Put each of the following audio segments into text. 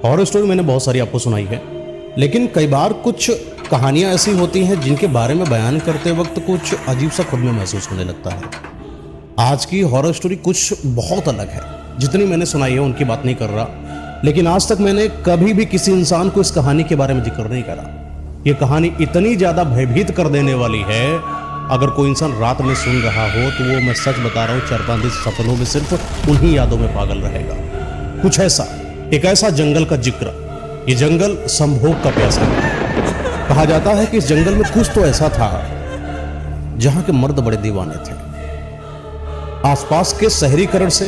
Horror story मैंने बहुत सारी आपको सुनाई है, लेकिन कई बार कुछ कहानियाँ ऐसी होती हैं जिनके बारे में बयान करते वक्त कुछ अजीब सा खुद में महसूस होने लगता है। आज की हॉरर स्टोरी कुछ बहुत अलग है। जितनी मैंने सुनाई है उनकी बात नहीं कर रहा, लेकिन आज तक मैंने कभी भी किसी इंसान को इस कहानी के बारे में जिक्र नहीं करा। ये कहानी इतनी ज़्यादा भयभीत कर देने वाली है, अगर कोई इंसान रात में सुन रहा हो तो वो, मैं सच बता रहा हूँ, 4-5 दिन सपनों में सिर्फ उन्हीं यादों में पागल रहेगा। कुछ ऐसा, एक ऐसा जंगल का जिक्र, ये जंगल संभोग का प्यासा है। कहा जाता है कि इस जंगल में कुछ तो ऐसा था जहां के मर्द बड़े दीवाने थे। आसपास के शहरीकरण से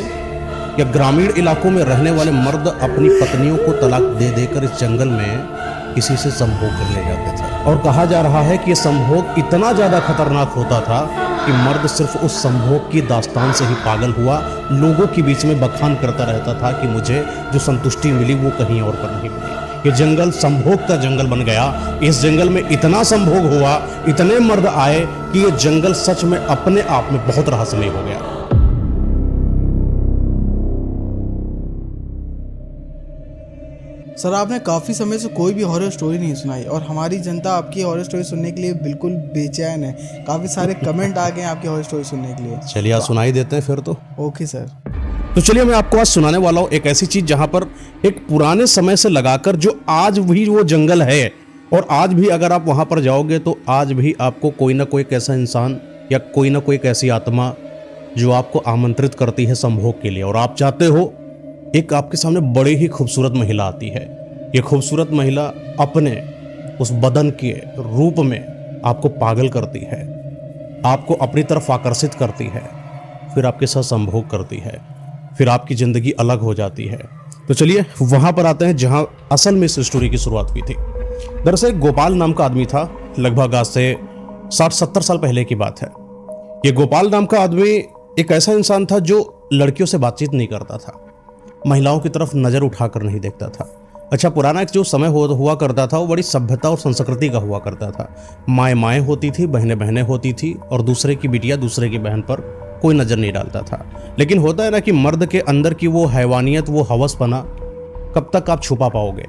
या ग्रामीण इलाकों में रहने वाले मर्द अपनी पत्नियों को तलाक दे देकर इस जंगल में किसी से संभोग कर ले जाते थे। और कहा जा रहा है कि यह संभोग इतना ज्यादा खतरनाक होता था कि मर्द सिर्फ उस संभोग की दास्तान से ही पागल हुआ, लोगों के बीच में बखान करता रहता था कि मुझे जो संतुष्टि मिली वो कहीं और पर नहीं मिली। ये जंगल संभोग का जंगल बन गया। इस जंगल में इतना संभोग हुआ, इतने मर्द आए कि ये जंगल सच में अपने आप में बहुत रहस्यमय हो गया। सर, आपने काफ़ी समय से कोई भी हॉरर स्टोरी नहीं सुनाई और हमारी जनता आपकी हॉरर स्टोरी सुनने के लिए बिल्कुल बेचैन है। काफ़ी सारे कमेंट आ गए हैं आपकी हॉरर स्टोरी सुनने के लिए। चलिए आज सुनाई देते हैं फिर तो। Okay sir. तो चलिए मैं आपको आज सुनाने वाला हूँ एक ऐसी चीज़ जहाँ पर एक पुराने समय से लगाकर जो आज भी वो जंगल है, और आज भी अगर आप वहाँ पर जाओगे तो आज भी आपको कोई ना कोई एक ऐसा इंसान या कोई ना कोई एक ऐसी आत्मा जो आपको आमंत्रित करती है संभोग के लिए, और आप जाते हो। एक आपके सामने बड़ी ही खूबसूरत महिला आती है। ये खूबसूरत महिला अपने उस बदन के रूप में आपको पागल करती है, आपको अपनी तरफ आकर्षित करती है, फिर आपके साथ संभोग करती है, फिर आपकी ज़िंदगी अलग हो जाती है। तो चलिए वहाँ पर आते हैं जहाँ असल में इस स्टोरी की शुरुआत हुई थी। दरअसल गोपाल नाम का आदमी था, लगभग आज से 60-70 साल पहले की बात है। ये गोपाल नाम का आदमी एक ऐसा इंसान था जो लड़कियों से बातचीत नहीं करता था, महिलाओं की तरफ नज़र उठाकर नहीं देखता था। अच्छा, पुराना जो समय हुआ करता था वो बड़ी सभ्यता और संस्कृति का हुआ करता था। माएँ होती थी, बहनें होती थी, और दूसरे की बिटिया दूसरे की बहन पर कोई नज़र नहीं डालता था। लेकिन होता है ना कि मर्द के अंदर की वो हैवानियत, वो हवसपना कब तक आप छुपा पाओगे।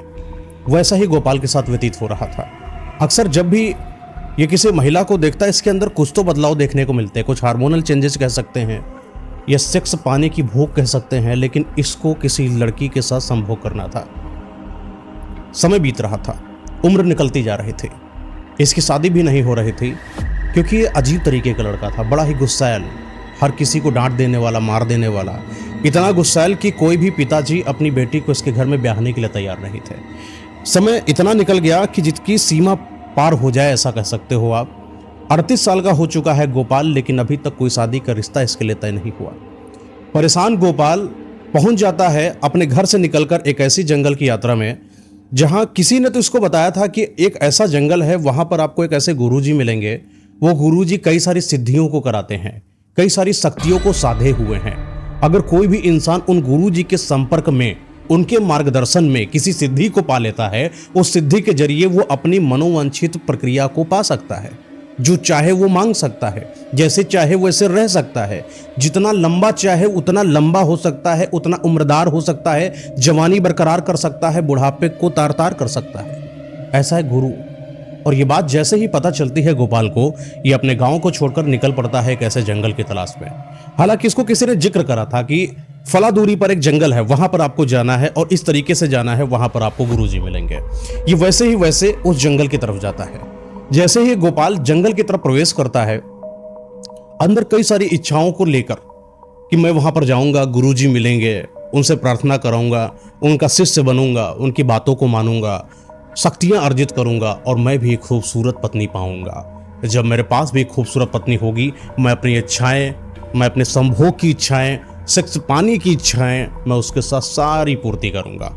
वैसा ही गोपाल के साथ व्यतीत हो रहा था। अक्सर जब भी ये किसी महिला को देखता है, इसके अंदर कुछ तो बदलाव देखने को मिलते हैं। कुछ हार्मोनल चेंजेस कह सकते हैं या सेक्स पाने की भूख कह सकते हैं, लेकिन इसको किसी लड़की के साथ संभोग करना था। समय बीत रहा था, उम्र निकलती जा रही थी, इसकी शादी भी नहीं हो रही थी, क्योंकि ये अजीब तरीके का लड़का था, बड़ा ही गुस्सैल, हर किसी को डांट देने वाला, मार देने वाला। इतना गुस्सैल कि कोई भी पिताजी अपनी बेटी को इसके घर में ब्याहने के लिए तैयार नहीं थे। समय इतना निकल गया कि जिसकी सीमा पार हो जाए, ऐसा कह सकते हो आप। 38 साल का हो चुका है गोपाल, लेकिन अभी तक कोई शादी का रिश्ता इसके लिए तय नहीं हुआ। परेशान गोपाल पहुंच जाता है अपने घर से निकलकर एक ऐसी जंगल की यात्रा में जहां किसी ने तो इसको बताया था कि एक ऐसा जंगल है, वहां पर आपको एक ऐसे गुरुजी मिलेंगे। वो गुरुजी कई सारी सिद्धियों को कराते हैं, कई सारी शक्तियों को साधे हुए हैं। अगर कोई भी इंसान उन गुरुजी के संपर्क में, उनके मार्गदर्शन में किसी सिद्धि को पा लेता है, उस सिद्धि के जरिए वो अपनी मनोवांछित प्रक्रिया को पा सकता है। जो चाहे वो मांग सकता है, जैसे चाहे वैसे रह सकता है, जितना लंबा चाहे उतना लंबा हो सकता है, उतना उम्रदार हो सकता है, जवानी बरकरार कर सकता है, बुढ़ापे को तार तार कर सकता है। ऐसा है गुरु। और ये बात जैसे ही पता चलती है गोपाल को, ये अपने गांव को छोड़कर निकल पड़ता है एक ऐसे जंगल की तलाश में। हालांकि इसको किसी ने जिक्र करा था कि फला दूरी पर एक जंगल है, वहां पर आपको जाना है और इस तरीके से जाना है, वहां पर आपको गुरुजी मिलेंगे। ये वैसे ही वैसे उस जंगल की तरफ जाता है। जैसे ही गोपाल जंगल की तरफ प्रवेश करता है, अंदर कई सारी इच्छाओं को लेकर कि मैं वहां पर जाऊंगा, गुरुजी मिलेंगे, उनसे प्रार्थना कराऊंगा, उनका शिष्य बनूंगा, उनकी बातों को मानूंगा, शक्तियां अर्जित करूंगा और मैं भी खूबसूरत पत्नी पाऊंगा। जब मेरे पास भी खूबसूरत पत्नी होगी, मैं अपनी इच्छाएं, मैं अपने संभोग की इच्छाएं, सेक्स पाने की इच्छाएं, मैं उसके साथ सारी पूर्ति करूंगा।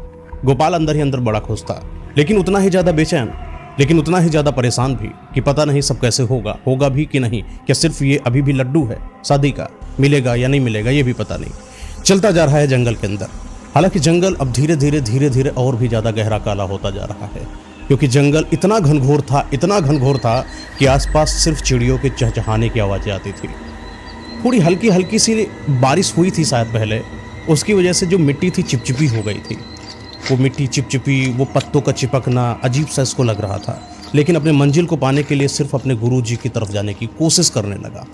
गोपाल अंदर ही अंदर बड़ा खुश था, लेकिन उतना ही ज्यादा बेचैन, लेकिन उतना ही ज़्यादा परेशान भी कि पता नहीं सब कैसे होगा भी कि नहीं। क्या सिर्फ ये अभी भी लड्डू है शादी का, मिलेगा या नहीं मिलेगा ये भी पता नहीं। चलता जा रहा है जंगल के अंदर। हालांकि जंगल अब धीरे धीरे और भी ज़्यादा गहरा काला होता जा रहा है, क्योंकि जंगल इतना घनघोर था कि आसपास सिर्फ चिड़ियों के चहचहाने की आवाज़ें आती थी। थोड़ी हल्की सी बारिश हुई थी शायद पहले, उसकी वजह से जो मिट्टी थी चिपचिपी हो गई थी। वो मिट्टी चिपचिपी, वो पत्तों का चिपकना अजीब सा इसको लग रहा था, लेकिन अपने मंजिल को पाने के लिए सिर्फ अपने गुरुजी की तरफ जाने की कोशिश करने लगा।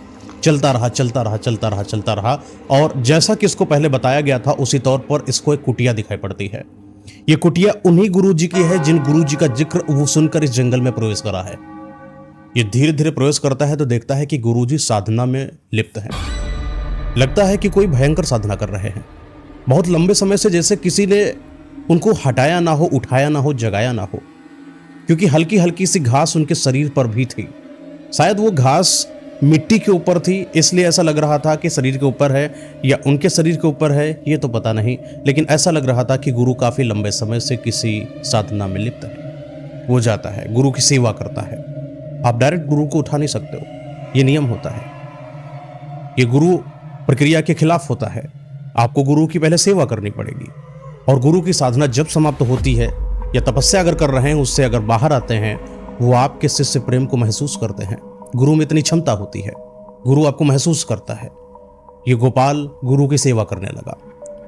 चलता रहा चलता रहा चलता रहा चलता रहा, और जैसा कि इसको पहले बताया गया था उसी तौर पर इसको एक कुटिया दिखाई पड़ती है। ये कुटिया उन्हीं गुरुजी की है जिन गुरुजी का जिक्र वो सुनकर इस जंगल में प्रवेश करा है। ये धीरे धीरे प्रवेश करता है तो देखता है कि गुरुजी साधना में लिप्त हैं। लगता है कि कोई भयंकर साधना कर रहे हैं, बहुत लंबे समय से, जैसे किसी ने उनको हटाया ना हो, उठाया ना हो, जगाया ना हो, क्योंकि हल्की हल्की सी घास उनके शरीर पर भी थी। शायद वो घास मिट्टी के ऊपर थी, इसलिए ऐसा लग रहा था कि शरीर के ऊपर है या उनके शरीर के ऊपर है, ये तो पता नहीं, लेकिन ऐसा लग रहा था कि गुरु काफी लंबे समय से किसी साधना में लिप्त है। वो जाता है, गुरु की सेवा करता है। आप डायरेक्ट गुरु को उठा नहीं सकते हो, ये नियम होता है, ये गुरु प्रक्रिया के खिलाफ होता है। आपको गुरु की पहले सेवा करनी पड़ेगी, और गुरु की साधना जब समाप्त होती है या तपस्या अगर कर रहे हैं उससे अगर बाहर आते हैं, वो आपके शिष्य प्रेम को महसूस करते हैं। गुरु में इतनी क्षमता होती है, गुरु आपको महसूस करता है। ये गोपाल गुरु की सेवा करने लगा,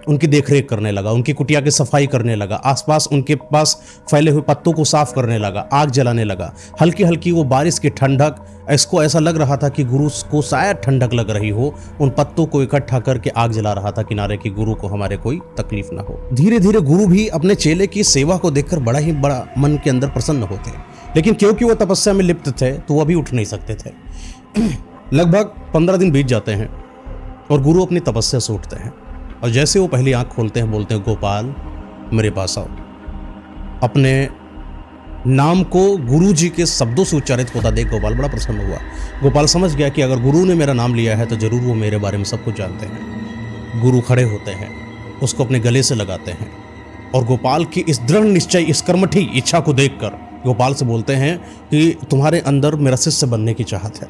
उनकी देखरेख करने लगा, उनकी कुटिया की सफाई करने लगा, आसपास उनके पास फैले हुए पत्तों को साफ करने लगा, आग जलाने लगा। हल्की हल्की वो बारिश की ठंडक, इसको ऐसा लग रहा था कि गुरु को शायद ठंडक लग रही हो, उन पत्तों को इकट्ठा करके आग जला रहा था किनारे की, गुरु को हमारे कोई तकलीफ ना हो। धीरे धीरे गुरु भी अपने चेले की सेवा को देखकर बड़ा मन के अंदर प्रसन्न होते, लेकिन क्योंकि वो तपस्या में लिप्त थे तो वो अभी उठ नहीं सकते थे। लगभग 15 दिन बीत जाते हैं और गुरु अपनी तपस्या से उठते हैं, और जैसे वो पहली आंख खोलते हैं बोलते हैं, गोपाल मेरे पास आओ। अपने नाम को गुरु जी के शब्दों से उच्चारित होता देख गोपाल बड़ा प्रसन्न हुआ। गोपाल समझ गया कि अगर गुरु ने मेरा नाम लिया है तो जरूर वो मेरे बारे में सब कुछ जानते हैं। गुरु खड़े होते हैं, उसको अपने गले से लगाते हैं, और गोपाल की इस दृढ़ निश्चय, इस कर्मठी इच्छा को देखकर गोपाल से बोलते हैं कि तुम्हारे अंदर मेरा शिष्य बनने की चाहत है।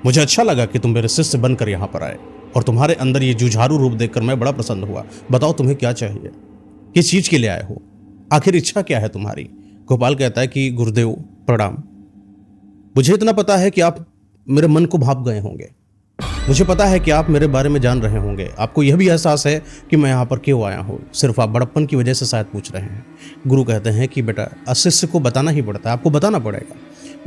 मुझे अच्छा लगा कि तुम मेरे शिष्य बनकर यहाँ पर आए, और तुम्हारे अंदर ये जुझारू रूप देखकर मैं बड़ा प्रसन्न हुआ। बताओ तुम्हें क्या चाहिए, किस चीज़ के लिए आए हो, आखिर इच्छा क्या है तुम्हारी। गोपाल कहता है कि गुरुदेव प्रणाम, मुझे इतना पता है कि आप मेरे मन को भाप गए होंगे, मुझे पता है कि आप मेरे बारे में जान रहे होंगे, आपको यह भी एहसास है कि मैं यहाँ पर क्यों आया हूँ, सिर्फ आप बड़प्पन की वजह से शायद पूछ रहे हैं। गुरु कहते हैं कि बेटा शिष्य को बताना ही पड़ता है, आपको बताना पड़ेगा।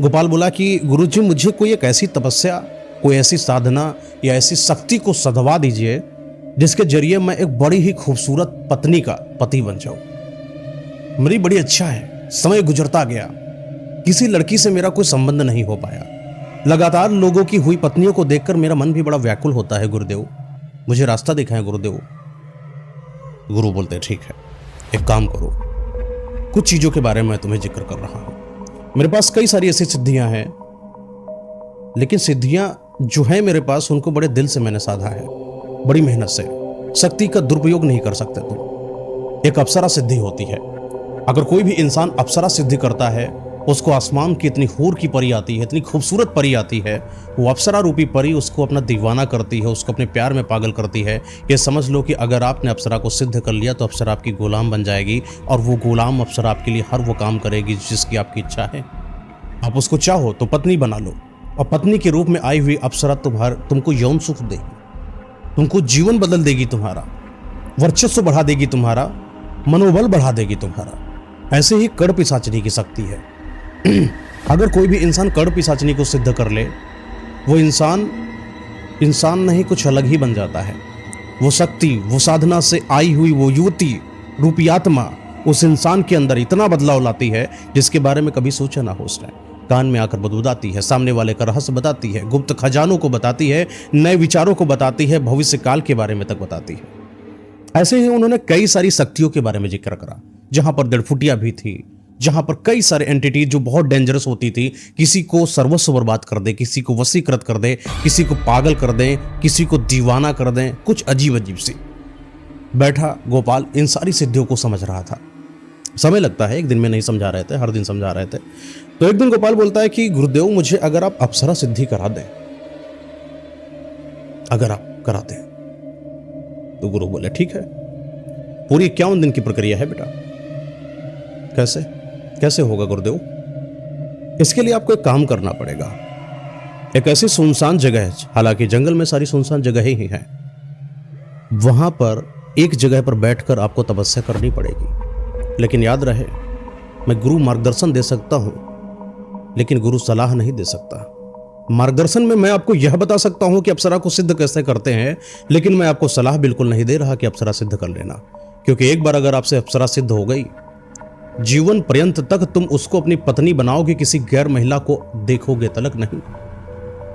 गोपाल बोला कि गुरुजी मुझे कोई एक ऐसी तपस्या, कोई ऐसी साधना या ऐसी शक्ति को सधवा दीजिए जिसके जरिए मैं एक बड़ी ही खूबसूरत पत्नी का पति बन जाऊं। मेरी बड़ी अच्छा है, समय गुजरता गया, किसी लड़की से मेरा कोई संबंध नहीं हो पाया, लगातार लोगों की हुई पत्नियों को देखकर मेरा मन भी बड़ा व्याकुल होता है गुरुदेव, मुझे रास्ता दिखाएं गुरुदेव। गुरु बोलते ठीक है, एक काम करो, कुछ चीजों के बारे में मैं तुम्हें जिक्र कर रहा हूं। मेरे पास कई सारी ऐसी सिद्धियां हैं, लेकिन सिद्धियां जो है मेरे पास उनको बड़े दिल से मैंने साधा है, बड़ी मेहनत से। शक्ति का दुरुपयोग नहीं कर सकते तुम। एक अप्सरा सिद्धि होती है, अगर कोई भी इंसान अप्सरा सिद्धि करता है, उसको आसमान की इतनी हूर की परी आती है, इतनी खूबसूरत परी आती है, वो अप्सरा रूपी परी उसको अपना दीवाना करती है, उसको अपने प्यार में पागल करती है। ये समझ लो कि अगर आपने अप्सरा को सिद्ध कर लिया तो अप्सरा आपकी गुलाम बन जाएगी, और वो गुलाम अप्सरा आपके लिए हर वो काम करेगी जिसकी आपकी इच्छा है। आप उसको चाहो तो पत्नी बना लो, और पत्नी के रूप में आई हुई अप्सरा तुमको यौन सुख देगी, तुमको जीवन बदल देगी, तुम्हारा वर्चस्व बढ़ा देगी, तुम्हारा मनोबल बढ़ा देगी तुम्हारा। ऐसे ही कड़ पिशाचनी की शक्ति है। अगर कोई भी इंसान कड़ पिशाचनी को सिद्ध कर ले, वो इंसान नहीं कुछ अलग ही बन जाता है। वो शक्ति, वो साधना से आई हुई वो युवती रूपी आत्मा उस इंसान के अंदर इतना बदलाव लाती है जिसके बारे में कभी सोचा ना हो उसने। कान में आकर बदबुदाती है, सामने वाले का रहस्य बताती है, गुप्त खजानों को बताती है, नए विचारों को बताती है, भविष्य काल के बारे में तक बताती है। ऐसे ही उन्होंने कई सारी शक्तियों के बारे में जिक्र करा, जहां पर दड़फुटिया भी थी, जहां पर कई सारे एंटिटी जो बहुत डेंजरस होती थी, किसी को सर्वस्व बर्बाद कर दे, किसी को वशीकृत कर दे, किसी को पागल कर दे, किसी को दीवाना कर दे, कुछ अजीब अजीब सी। बैठा गोपाल इन सारी सिद्धियों को समझ रहा था। समय लगता है, एक दिन में नहीं समझा रहे थे, हर दिन समझा रहे थे। तो एक दिन गोपाल बोलता है कि गुरुदेव मुझे अगर आप अप्सरा सिद्धि करा दें, अगर आप करा दें। तो गुरु बोले ठीक है, पूरी 51 दिन की प्रक्रिया है बेटा। कैसे होगा गुरुदेव? इसके लिए आपको एक काम करना पड़ेगा। एक ऐसी सुनसान जगह, हालांकि जंगल में सारी सुनसान जगह ही हैं, वहां पर एक जगह पर बैठकर आपको तपस्या करनी पड़ेगी। लेकिन याद रहे, मैं गुरु मार्गदर्शन दे सकता हूं, लेकिन गुरु सलाह नहीं दे सकता। मार्गदर्शन में मैं आपको यह बता सकता हूं कि अप्सरा को सिद्ध कैसे करते हैं, लेकिन मैं आपको सलाह बिल्कुल नहीं दे रहा कि अप्सरा सिद्ध कर लेना, क्योंकि एक बार अगर आपसे अप्सरा सिद्ध हो गई, जीवन पर्यंत तक तुम उसको अपनी पत्नी बनाओगे, किसी गैर महिला को देखोगे तलक नहीं।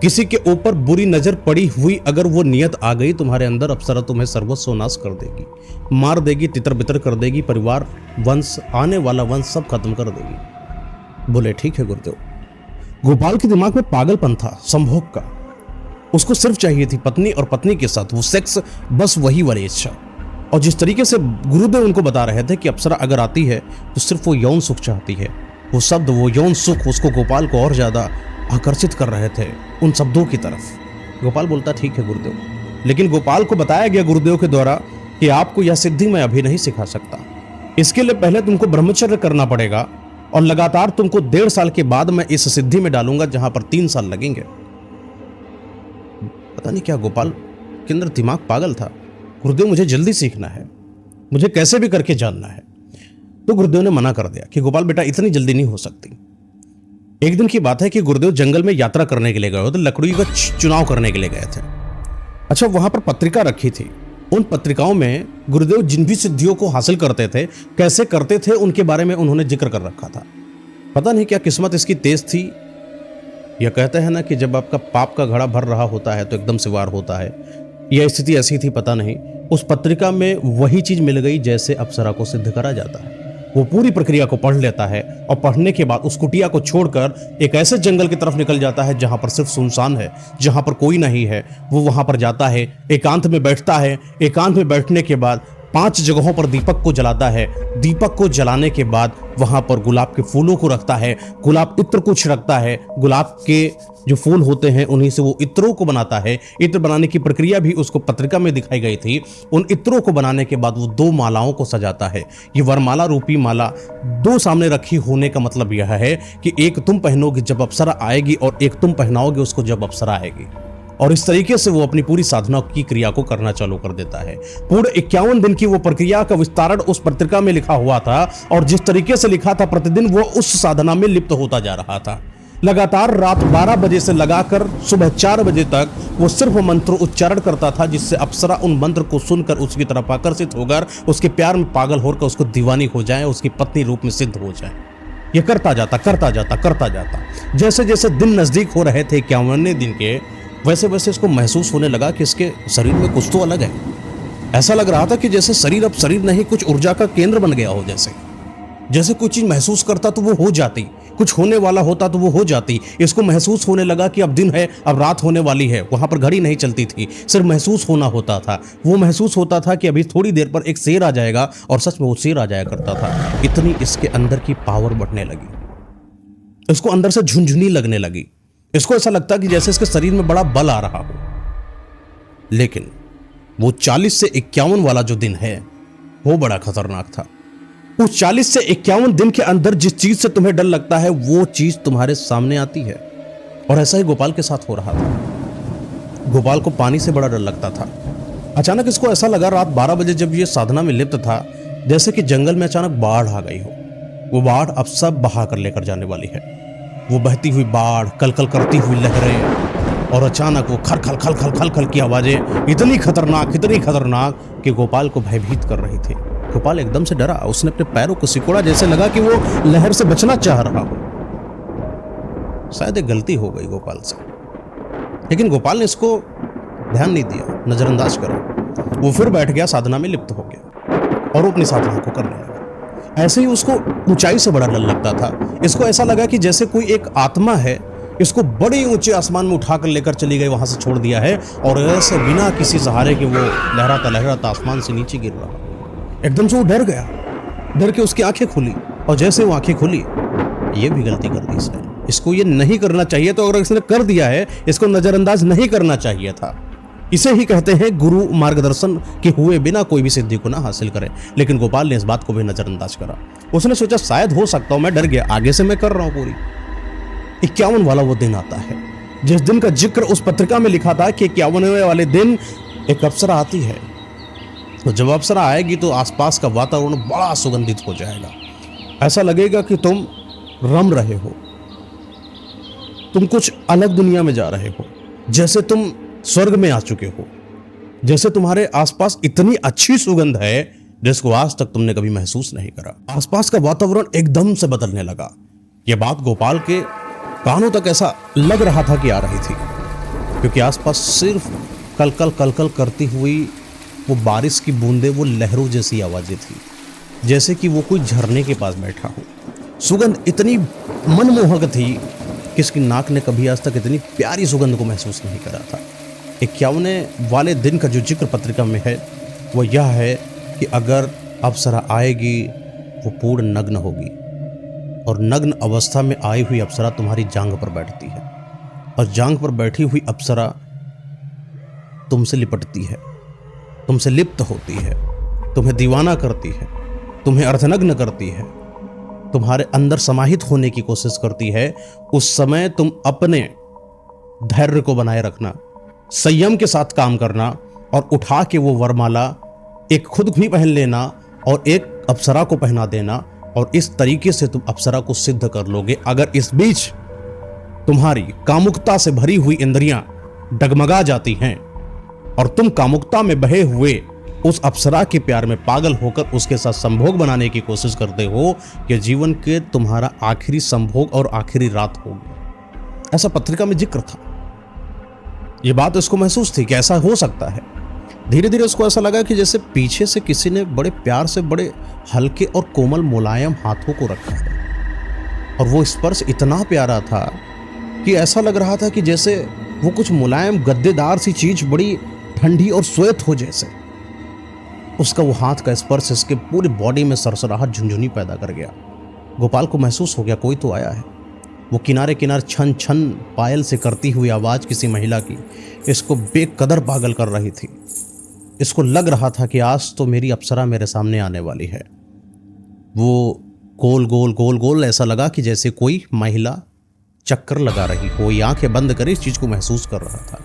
किसी के ऊपर बुरी नजर पड़ी हुई अगर वो नियत आ गई तुम्हारे अंदर, अप्सरा तुम्हें सर्वस्व नाश कर देगी, मार देगी, तितर बितर कर देगी, परिवार, वंश, आने वाला वंश सब खत्म कर देगी। बोले ठीक है गुरुदेव। गोपाल के दिमाग में पागलपन था, संभोग का। उसको सिर्फ चाहिए थी पत्नी, और पत्नी के साथ वो सेक्स, बस वही वाली इच्छा। और जिस तरीके से गुरुदेव उनको बता रहे थे कि अप्सरा अगर आती है तो सिर्फ वो यौन सुख चाहती है, वो शब्द, वो यौन सुख उसको, गोपाल को और ज्यादा आकर्षित कर रहे थे उन शब्दों की तरफ। गोपाल बोलता ठीक है गुरुदेव, लेकिन गोपाल को बताया गया गुरुदेव के द्वारा कि आपको यह सिद्धि मैं अभी नहीं सिखा सकता, इसके लिए पहले तुमको ब्रह्मचर्य करना पड़ेगा, और लगातार तुमको 1.5 साल के बाद मैं इस सिद्धि में डालूंगा जहां पर 3 साल लगेंगे। पता नहीं क्या गोपाल के अंदर दिमाग पागल था। गुरुदेव मुझे जल्दी सीखना है, मुझे कैसे भी करके जानना है। तो गुरुदेव ने मना कर दिया कि गोपाल बेटा इतनी जल्दी नहीं हो सकती। एक दिन की बात है कि गुरुदेव जंगल में यात्रा करने के लिए गए, तो लकड़ी का चुनाव करने के लिए गए थे। अच्छा, वहां पर पत्रिका रखी थी, उन पत्रिकाओं में गुरुदेव जिन भी सिद्धियों को हासिल करते थे, कैसे करते थे, उनके बारे में उन्होंने जिक्र कर रखा था। पता नहीं क्या किस्मत इसकी तेज थी। यह कहते हैं ना कि जब आपका पाप का घड़ा भर रहा होता है तो एकदम से वार होता है। यह स्थिति ऐसी थी, पता नहीं। उस पत्रिका में वही चीज मिल गई जैसे अप्सरा को सिद्ध करा जाता है। वो पूरी प्रक्रिया को पढ़ लेता है, और पढ़ने के बाद उस कुटिया को छोड़कर एक ऐसे जंगल की तरफ निकल जाता है जहां पर सिर्फ सुनसान है, जहां पर कोई नहीं है। वो वहां पर जाता है, एकांत में बैठता है। एकांत में बैठने के बाद 5 जगहों पर दीपक को जलाता है। दीपक को जलाने के बाद वहां पर गुलाब के फूलों को रखता है, गुलाब इत्र को छिड़कता है। गुलाब के जो फूल होते हैं उन्हीं से वो इत्रों को बनाता है। इत्र बनाने की प्रक्रिया भी उसको पत्रिका में दिखाई गई थी। उन इत्रों को बनाने के बाद वो 2 मालाओं को सजाता है। ये वरमाला रूपी माला 2 सामने रखी होने का मतलब यह है कि एक तुम पहनोगे जब अप्सरा आएगी, और एक तुम पहनाओगे उसको जब अप्सरा आएगी। और इस तरीके से वो अपनी पूरी साधना की क्रिया को करना चालू कर देता है। पूरे 51 दिन की वो प्रक्रिया का विस्तारण उस पत्रिका में लिखा हुआ था, और जिस तरीके से लिखा था प्रतिदिन वो उस साधना में लिप्त होता जा रहा था। लगातार रात 12 बजे से लगाकर सुबह 4 बजे तक वो सिर्फ मंत्र उच्चारण करता था, जिससे अप्सरा उन मंत्र को सुनकर उसकी तरफ आकर्षित होकर उसके प्यार में पागल होकर उसको दीवानी हो जाए, उसकी पत्नी रूप में सिद्ध हो जाए। ये करता जाता। जैसे जैसे दिन नजदीक हो रहे थे 51वें दिन के, वैसे वैसे इसको महसूस होने लगा कि इसके शरीर में कुछ तो अलग है। ऐसा लग रहा था कि जैसे शरीर अब शरीर नहीं, कुछ ऊर्जा का केंद्र बन गया हो। जैसे कोई चीज महसूस करता तो वो हो जाती, कुछ होने वाला होता तो वो हो जाती। इसको महसूस होने लगा कि अब दिन है, अब रात होने वाली है। वहां पर घड़ी नहीं चलती थी, सिर्फ महसूस होना होता था। वो महसूस होता था कि अभी थोड़ी देर पर एक शेर आ जाएगा, और सच में वो शेर आ जाया करता था। इतनी इसके अंदर की पावर बढ़ने लगी, इसको अंदर से झुनझुनी लगने लगी। इसको ऐसा लगता कि जैसे इसके शरीर में बड़ा बल आ रहा हो। लेकिन वो 40 से 51 वाला जो दिन है वो बड़ा खतरनाक था। उस 40 से 51 दिन के अंदर जिस चीज से तुम्हें डर लगता है वो चीज तुम्हारे सामने आती है। और ऐसा ही गोपाल के साथ हो रहा था। गोपाल को पानी से बड़ा डर लगता था। अचानक इसको ऐसा लगा रात 12 बजे जब ये साधना में लिप्त था, जैसे कि जंगल में अचानक बाढ़ आ गई हो। वो बाढ़ अब सब बहा कर लेकर जाने वाली है। वो बहती हुई बाढ़, कलकल करती हुई लहरें, और अचानक वो खल खल खल खल खल खल की आवाजें इतनी खतरनाक कि गोपाल को भयभीत कर रही थी। गोपाल एकदम से डरा। उसने अपने पैरों को सिकोड़ा, जैसे लगा कि वो लहर से बचना चाह रहा हो। शायद एक गलती हो गई गोपाल से, लेकिन गोपाल ने इसको ध्यान नहीं दिया, नजरअंदाज करा। वो फिर बैठ गया, साधना में लिप्त हो गया और अपनी साधना को करने लगा। ऐसे ही उसको ऊंचाई से बड़ा डर लगता था। इसको ऐसा लगा कि जैसे कोई एक आत्मा है, इसको बड़े ऊंचे आसमान में उठाकर लेकर चली गई, वहां से छोड़ दिया है, और ऐसे बिना किसी सहारे के वो लहराता आसमान से नीचे गिर रहा। एकदम से वो डर गया। डर के उसकी आंखें खुली, और जैसे वो आंखें खुली, ये भी गलती कर दी इसने। इसको ये नहीं करना चाहिए, तो अगर इसने कर दिया है, इसको नजरअंदाज नहीं करना चाहिए था। इसे ही कहते हैं गुरु मार्गदर्शन के हुए बिना कोई भी सिद्धि को ना हासिल करे। लेकिन गोपाल ने इस बात को भी नजरअंदाज करा। उसने सोचा शायद हो सकता हूं, मैं डर गया, आगे से मैं कर रहा हूं पूरी। 51 वाला वो दिन आता है जिस दिन का जिक्र उस पत्रिका में लिखा था कि 51वें वाले दिन एक अप्सरा आती है। तो जब अप्सरा आएगी तो आसपास का वातावरण बड़ा सुगंधित हो जाएगा। ऐसा लगेगा कि तुम रम रहे हो, तुम कुछ अलग दुनिया में जा रहे हो, जैसे तुम स्वर्ग में आ चुके हो, जैसे तुम्हारे आसपास इतनी अच्छी सुगंध है जिसको आज तक तुमने कभी महसूस नहीं करा। आसपास का वातावरण एकदम से बदलने लगा। यह बात गोपाल के कानों तक ऐसा लग रहा था कि आ रही थी, क्योंकि आसपास सिर्फ कलकल कलकल करती हुई वो बारिश की बूंदें, वो लहरों जैसी आवाजें थी, जैसे कि वो कोई झरने के पास बैठा हो। सुगंध इतनी मनमोहक थी कि इसकी नाक ने कभी आज तक इतनी प्यारी सुगंध को महसूस नहीं करा था। 51वें वाले दिन का जो जिक्र पत्रिका में है वो यह है कि अगर अप्सरा आएगी वो पूर्ण नग्न होगी, और नग्न अवस्था में आई हुई अप्सरा तुम्हारी जांघ पर बैठती है, और जांघ पर बैठी हुई अप्सरा तुमसे लिपटती है, तुमसे लिप्त होती है, तुम्हें दीवाना करती है, तुम्हें अर्धनग्न करती है, तुम्हारे अंदर समाहित होने की कोशिश करती है। उस समय तुम अपने धैर्य को बनाए रखना, संयम के साथ काम करना, और उठा के वो वरमाला एक खुद भी पहन लेना और एक अप्सरा को पहना देना, और इस तरीके से तुम अप्सरा को सिद्ध कर लोगे। अगर इस बीच तुम्हारी कामुकता से भरी हुई इंद्रियां डगमगा जाती हैं और तुम कामुकता में बहे हुए उस अप्सरा के प्यार में पागल होकर उसके साथ संभोग बनाने की कोशिश करते हो, कि जीवन के तुम्हारा आखिरी संभोग और आखिरी रात होगी। ऐसा पत्रिका में जिक्र था। यह बात उसको महसूस थी कि ऐसा हो सकता है। धीरे धीरे उसको ऐसा लगा कि जैसे पीछे से किसी ने बड़े प्यार से बड़े हल्के और कोमल मुलायम हाथों को रखा है, और वो स्पर्श इतना प्यारा था कि ऐसा लग रहा था कि जैसे वो कुछ मुलायम गद्देदार सी चीज बड़ी ठंडी और श्वेत हो जैसे। उसका वो हाथ का स्पर्श इसके पूरी बॉडी में सरसराहट, झुंझुनी पैदा कर गया। गोपाल को महसूस हो गया कोई तो आया है। वो किनारे किनारे छन छन पायल से करती हुई आवाज किसी महिला की इसको बेकदर पागल कर रही थी। इसको लग रहा था कि आज तो मेरी अप्सरा मेरे सामने आने वाली है। वो गोल गोल गोल गोल ऐसा लगा कि जैसे कोई महिला चक्कर लगा रही हो, ये आंखें बंद कर इस चीज को महसूस कर रहा था।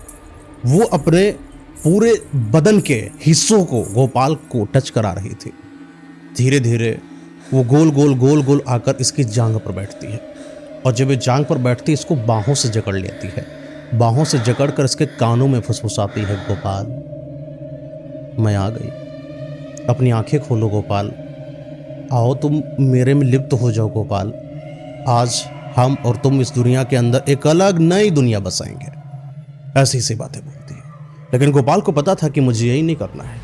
वो अपने पूरे बदन के हिस्सों को गोपाल को टच करा रही थी। धीरे धीरे वो गोल गोल गोल गोल आकर इसकी जांघ पर बैठती है, और जब ये जांघ पर बैठती है इसको बाहों से जकड़ लेती है। बाहों से जकड़कर इसके कानों में फुसफुसाती है, गोपाल मैं आ गई, अपनी आंखें खोलो गोपाल, आओ तुम मेरे में लिप्त हो जाओ गोपाल। आज हम और तुम इस दुनिया के अंदर एक अलग नई दुनिया बसाएंगे। ऐसी सी बातें बोलती है, लेकिन गोपाल को पता था कि मुझे यही नहीं करना है,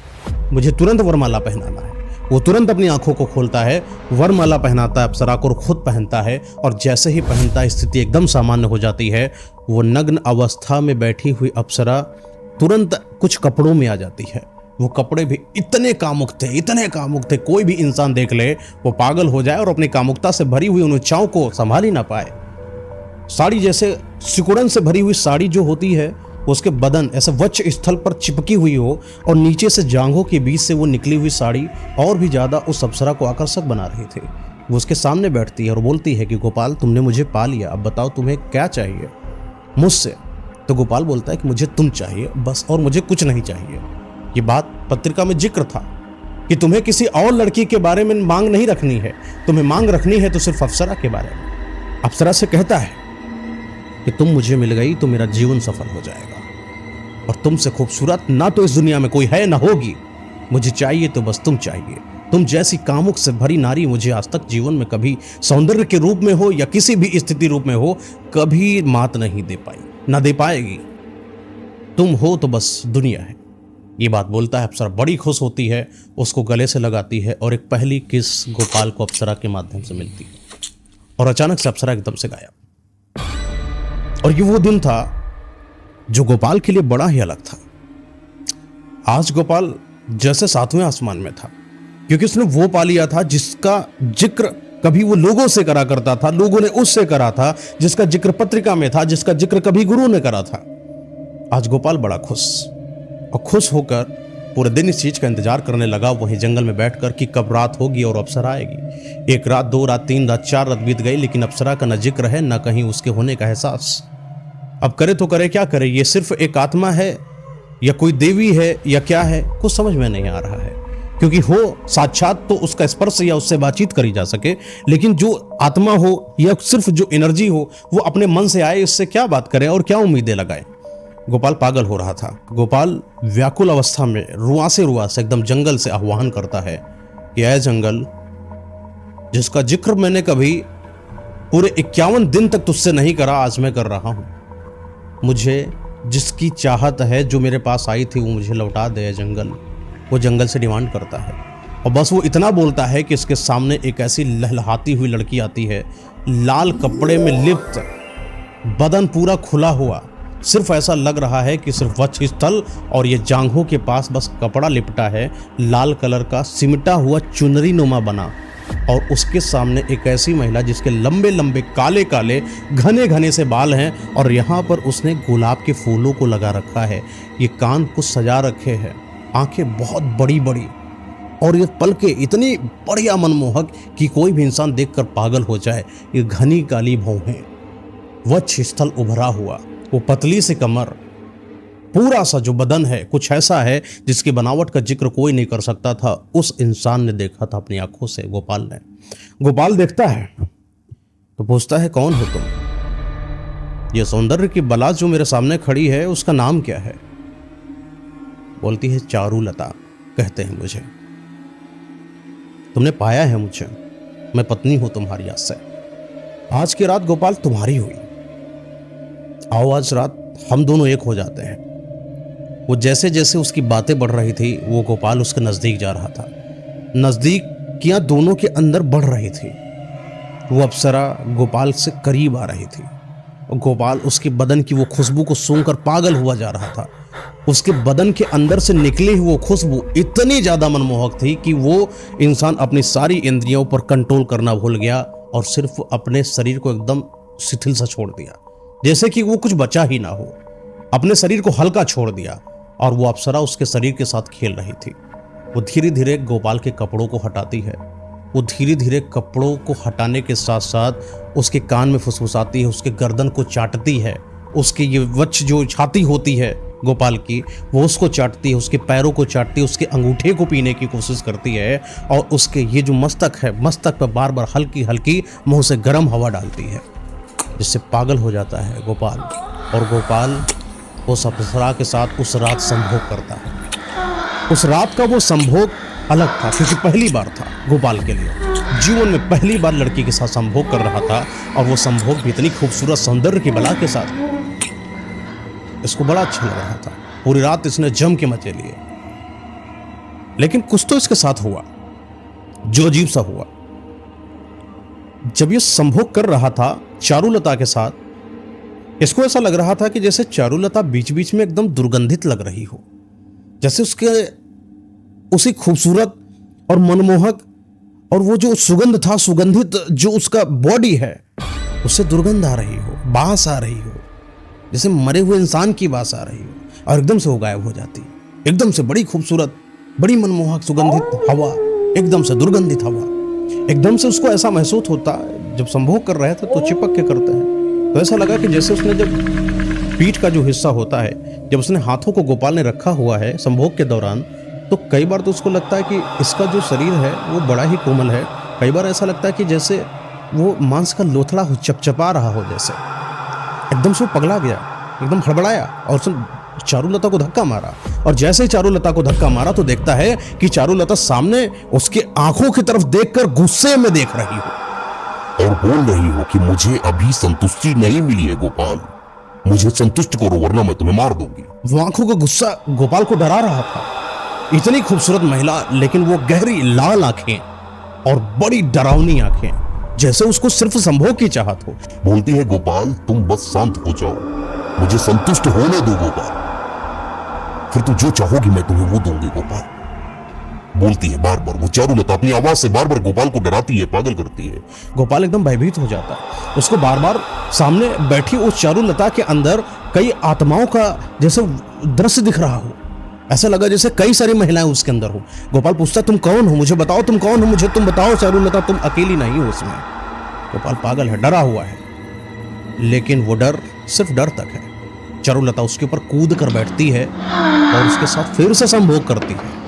मुझे तुरंत वरमाला पहनाना है। वो तुरंत अपनी आंखों को खोलता है, वरमाला पहनाता है अप्सरा को और खुद पहनता है, और जैसे ही पहनता है स्थिति एकदम सामान्य हो जाती है। वो नग्न अवस्था में बैठी हुई अप्सरा तुरंत कुछ कपड़ों में आ जाती है। वो कपड़े भी इतने कामुक थे, इतने कामुक थे, कोई भी इंसान देख ले वो पागल हो जाए और अपनी कामुकता से भरी हुई उन इच्छाओं को संभाल ही ना पाए। साड़ी जैसे सिकुड़न से भरी हुई साड़ी जो होती है, उसके बदन ऐसे वक्ष स्थल पर चिपकी हुई हो, और नीचे से जांघों के बीच से वो निकली हुई साड़ी और भी ज़्यादा उस अप्सरा को आकर्षक बना रही थी। वो उसके सामने बैठती है और बोलती है कि गोपाल तुमने मुझे पा लिया, अब बताओ तुम्हें क्या चाहिए मुझसे। तो गोपाल बोलता है कि मुझे तुम चाहिए बस, और मुझे कुछ नहीं चाहिए। ये बात पत्रिका में जिक्र था कि तुम्हें किसी और लड़की के बारे में मांग नहीं रखनी है, तुम्हें मांग रखनी है तो सिर्फ अप्सरा के बारे में। अप्सरा से कहता है कि तुम मुझे मिल गई तो मेरा जीवन सफल हो जाएगा, और तुमसे खूबसूरत ना तो इस दुनिया में कोई है ना होगी। मुझे चाहिए तो बस तुम चाहिए। तुम जैसी कामुक से भरी नारी मुझे आज तक जीवन में कभी सौंदर्य के रूप में हो या किसी भी स्थिति रूप में हो कभी मात नहीं दे पाई, ना दे पाएगी। तुम हो तो बस दुनिया है। ये बात बोलता है, अप्सरा बड़ी खुश होती है, उसको गले से लगाती है, और एक पहली किस गोपाल को अप्सरा के माध्यम से मिलती है, और अचानक से अप्सरा एकदम से गायब। और ये वो दिन था जो गोपाल के लिए बड़ा ही अलग था। आज गोपाल जैसे 7वें आसमान में था, क्योंकि उसने वो पा लिया था जिसका जिक्र कभी वो लोगों से करा करता था, लोगों ने उससे करा था, जिसका जिक्र पत्रिका में था, जिसका जिक्र कभी गुरु ने करा था। आज गोपाल बड़ा खुश, और खुश होकर पूरे दिन इस चीज का इंतजार करने लगा वहीं जंगल में बैठकर कि कब रात होगी और अप्सरा आएगी। 1 रात, 2 रात, 3 रात, 4 रात बीत गई, लेकिन अप्सरा का न जिक्र है न कहीं उसके होने का एहसास। अब करे तो करे क्या करे, ये सिर्फ एक आत्मा है या कोई देवी है या क्या है, कुछ समझ में नहीं आ रहा है। क्योंकि हो साक्षात तो उसका स्पर्श या उससे बातचीत करी जा सके, लेकिन जो आत्मा हो या सिर्फ जो एनर्जी हो वो अपने मन से आए, इससे क्या बात करें और क्या उम्मीदें लगाएं। गोपाल पागल हो रहा था। गोपाल व्याकुल अवस्था में रुआ से एकदम जंगल से आह्वान करता है कि ऐ जंगल, जिसका जिक्र मैंने कभी पूरे 51 दिन तक तुझसे नहीं करा, आज मैं कर रहा हूं। मुझे जिसकी चाहत है, जो मेरे पास आई थी, वो मुझे लौटा दे जंगल। वो जंगल से डिमांड करता है और बस वो इतना बोलता है कि इसके सामने एक ऐसी लहलहाती हुई लड़की आती है, लाल कपड़े में लिप्त, बदन पूरा खुला हुआ, सिर्फ ऐसा लग रहा है कि सिर्फ वक्ष स्थल और ये जांघों के पास बस कपड़ा लिपटा है, लाल कलर का सिमटा हुआ चुनरी नुमा बना। और उसके सामने एक ऐसी महिला जिसके लंबे लंबे काले काले घने घने से बाल हैं और यहाँ पर उसने गुलाब के फूलों को लगा रखा है। ये कान को सजा रखे हैं, आंखें बहुत बड़ी बड़ी और ये पलकें इतनी बढ़िया मनमोहक कि कोई भी इंसान देखकर पागल हो जाए। ये घनी काली भौहें, वक्ष स्थल उभरा हुआ, वो पतली सी कमर, पूरा सा जो बदन है कुछ ऐसा है जिसकी बनावट का जिक्र कोई नहीं कर सकता था। उस इंसान ने देखा था अपनी आंखों से, गोपाल ने। गोपाल देखता है तो पूछता है, कौन हो तुम? ये सौंदर्य की बला जो मेरे सामने खड़ी है, उसका नाम क्या है? बोलती है, चारुलता कहते हैं मुझे। तुमने पाया है मुझे, मैं पत्नी हूं तुम्हारी। आज से आज की रात गोपाल तुम्हारी हुई। आओ आज रात हम दोनों एक हो जाते हैं। वो जैसे जैसे उसकी बातें बढ़ रही थी, वो गोपाल उसके नजदीक जा रहा था। नजदीकियां दोनों के अंदर बढ़ रही थी। वो अप्सरा गोपाल से करीब आ रही थी। गोपाल उसके बदन की वो खुशबू को सूंघकर पागल हुआ जा रहा था। उसके बदन के अंदर से निकली हुई वो खुशबू इतनी ज्यादा मनमोहक थी कि वो इंसान अपनी सारी इंद्रियों पर कंट्रोल करना भूल गया और सिर्फ अपने शरीर को एकदम शिथिल सा छोड़ दिया, जैसे कि वो कुछ बचा ही ना हो। अपने शरीर को हल्का छोड़ दिया और वो अप्सरा उसके शरीर के साथ खेल रही थी। वो धीरे धीरे गोपाल के कपड़ों को हटाती है। वो धीरे धीरे कपड़ों को हटाने के साथ साथ उसके कान में फुसफुसाती है, उसके गर्दन को चाटती है, उसके ये वक्ष जो छाती होती है गोपाल की, वो उसको चाटती है, उसके पैरों को चाटती है, उसके अंगूठे को पीने की कोशिश करती है और उसके ये जो मस्तक है, मस्तक पर बार बार हल्की हल्की मुंह से गर्म हवा डालती है, जिससे पागल हो जाता है गोपाल। और गोपाल उस अप्सरा के साथ उस रात संभोग करता है। उस रात का वो संभोग अलग था, क्योंकि पहली बार था गोपाल के लिए। जीवन में पहली बार लड़की के साथ संभोग कर रहा था और वो संभोग भी इतनी खूबसूरत सौंदर्य की बला के साथ। इसको बड़ा अच्छा लग रहा था। पूरी रात इसने जम के मजे लिए, लेकिन कुछ तो इसके साथ हुआ जो अजीब सा हुआ। जब ये संभोग कर रहा था चारुलता के साथ, इसको ऐसा लग रहा था कि जैसे चारुलता बीच बीच में एकदम दुर्गंधित लग रही हो, जैसे उसी खूबसूरत और मनमोहक और वो जो सुगंध था, सुगंधित जो उसका बॉडी है, उससे दुर्गंध आ रही हो, बास आ रही हो, जैसे मरे हुए इंसान की बास आ रही हो। और एकदम से वो गायब हो जाती। एकदम से बड़ी खूबसूरत, बड़ी मनमोहक सुगंधित हवा, एकदम से दुर्गंधित हवा। एकदम से उसको ऐसा महसूस होता, जब संभोग कर रहे थे तो चिपक के करते हैं, तो ऐसा लगा कि जैसे उसने जब पीठ का जो हिस्सा होता है, जब उसने हाथों को गोपाल ने रखा हुआ है संभोग के दौरान, तो कई बार तो उसको लगता है कि इसका जो शरीर है वो बड़ा ही कोमल है। कई बार ऐसा लगता है कि जैसे वो मांस का लोथड़ा हो, चपचपा रहा हो जैसे। एकदम से वो पगला गया, एकदम हड़बड़ाया और उसने चारुलता को धक्का मारा। और जैसे ही चारुलता को धक्का मारा तो देखता है कि चारुलता सामने उसके आंखों की तरफ देखकर गुस्से में देख रही हो और बोल रही हो कि मुझे अभी संतुष्टि नहीं मिली है गोपाल, मुझे संतुष्ट करो वरना मैं तुम्हें मार दूंगी। वो आंखों का गुस्सा गोपाल को डरा रहा था। इतनी खूबसूरत महिला, लेकिन वो गहरी लाल आंखें और बड़ी डरावनी आंखें, जैसे उसको सिर्फ संभोग की चाहत हो। बोलती है गोपाल तुम बस शांत हो जाओ, मुझे संतुष्ट होने दो गोपाल, फिर तुम जो चाहोगी मैं तुम्हें वो दूंगी गोपाल। बोलती है बार बार, वो चारुलता अपनी आवाज से बार बार गोपाल को डराती है, पागल करती है। गोपाल एकदम भयभीत हो जाता है। उसको बार बार सामने बैठी उस चारुलता के अंदर कई आत्माओं का जैसे दृश्य दिख रहा हो। ऐसा लगा जैसे कई सारी महिलाएं उसके अंदर हो। गोपाल पूछता, तुम कौन हो, मुझे बताओ तुम कौन हो, मुझे तुम बताओ चारुलता, तुम अकेली नहीं हो उसमें। गोपाल पागल है, डरा हुआ है, लेकिन वो डर सिर्फ डर तक है। चारुलता उसके ऊपर कूद कर बैठती है और उसके साथ फिर से संभोग करती है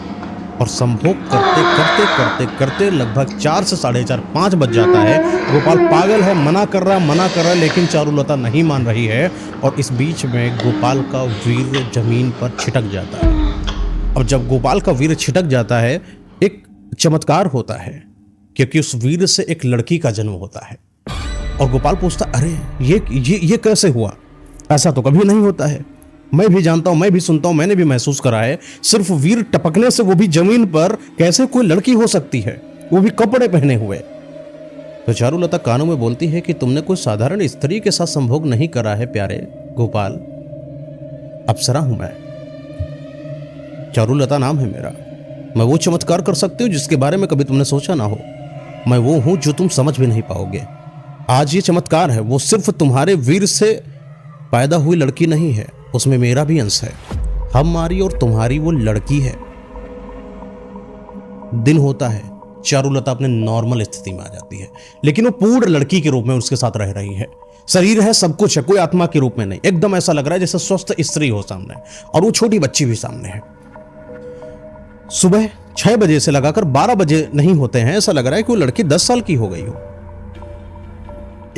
और संभोग करते करते करते करते लगभग 4 से 4:30 5 बज जाता है। गोपाल पागल है, मना कर रहा है, लेकिन चारुलता नहीं मान रही है। और इस बीच में गोपाल का वीर जमीन पर छिटक जाता है। और जब गोपाल का वीर छिटक जाता है, एक चमत्कार होता है, क्योंकि उस वीर से एक लड़की का जन्म होता है। और गोपाल पूछता, अरे ये कैसे हुआ? ऐसा तो कभी नहीं होता है। मैं भी जानता हूं, मैं भी सुनता हूं, मैंने भी महसूस करा है। सिर्फ वीर टपकने से, वो भी जमीन पर, कैसे कोई लड़की हो सकती है, वो भी कपड़े पहने हुए? तो चारुलता कानों में बोलती है कि तुमने कोई साधारण स्त्री के साथ संभोग नहीं करा है प्यारे गोपाल, अप्सरा हूं मैं। चारुलता नाम है मेरा। मैं वो चमत्कार कर सकती हूँ जिसके बारे में कभी तुमने सोचा ना हो। मैं वो हूं जो तुम समझ भी नहीं पाओगे। आज ये चमत्कार है, वो सिर्फ तुम्हारे वीर से पैदा हुई लड़की नहीं है, उसमें मेरा भी अंश है। हमारी और तुम्हारी वो लड़की है। दिन होता है, चारुलता अपने नॉर्मल स्थिति में आ जाती है, लेकिन वो पूर्ण लड़की के रूप में उसके साथ रह रही है। शरीर है, सब कुछ है, कोई आत्मा के रूप में नहीं। एकदम ऐसा लग रहा है जैसे स्वस्थ स्त्री हो सामने, और वो छोटी बच्ची भी सामने है। सुबह 6 बजे से लगाकर 12 बजे नहीं होते हैं, ऐसा लग रहा है कि वो लड़की 10 साल की हो गई हो।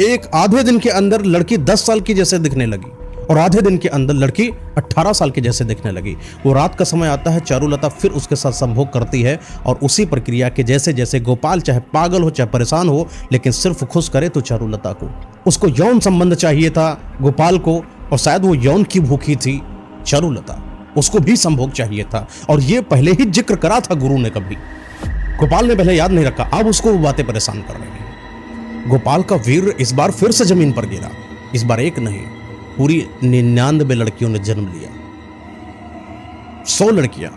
एक आधे दिन के अंदर लड़की 10 साल की जैसे दिखने लगी, और आधे दिन के अंदर लड़की 18 साल की जैसे दिखने लगी। वो रात का समय आता है, चारुलता फिर उसके साथ संभोग करती है, और उसी प्रक्रिया के जैसे जैसे गोपाल चाहे पागल हो चाहे परेशान हो, लेकिन सिर्फ खुश करे तो चारुलता को। उसको यौन संबंध चाहिए था गोपाल को, और शायद वो यौन की भूखी थी चारुलता, उसको भी संभोग चाहिए था। और ये पहले ही जिक्र करा था गुरु ने कभी, गोपाल ने पहले याद नहीं रखा, अब उसको वो बातें परेशान कर रही हैं। गोपाल का वीर इस बार फिर से जमीन पर गिरा। इस बार एक नहीं, पूरी 99 लड़कियों ने जन्म लिया। 100 लड़कियां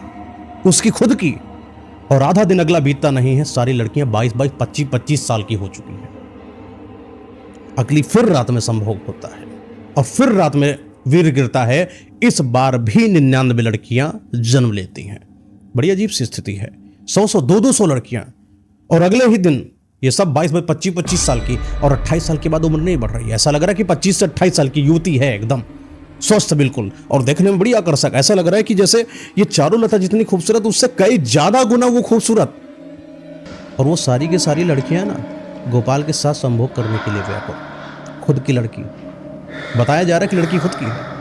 उसकी खुद की, और आधा दिन अगला बीतता नहीं है, सारी लड़कियां 22, 25 साल की हो चुकी हैं। अगली फिर रात में संभोग होता है, और फिर रात में वीर गिरता है। इस बार भी 99 लड़कियां जन्म लेती हैं। बड़ी अजीब सी स्थिति है। 100, 200 लड़कियां, और अगले ही दिन ये सब 22, 25 साल की, और 28 साल के बाद उम्र नहीं बढ़ रही है। ऐसा लग रहा है कि 25 से 28 साल की युवती है, एकदम स्वस्थ बिल्कुल, और देखने में बड़ी आकर्षक। ऐसा लग रहा है कि जैसे ये चारुलता जितनी खूबसूरत, उससे कई ज्यादा गुना वो खूबसूरत। और वो सारी की सारी लड़कियां ना गोपाल के साथ संभोग करने के लिए व्याकुल। खुद की लड़की, बताया जा रहा है कि लड़की खुद की है।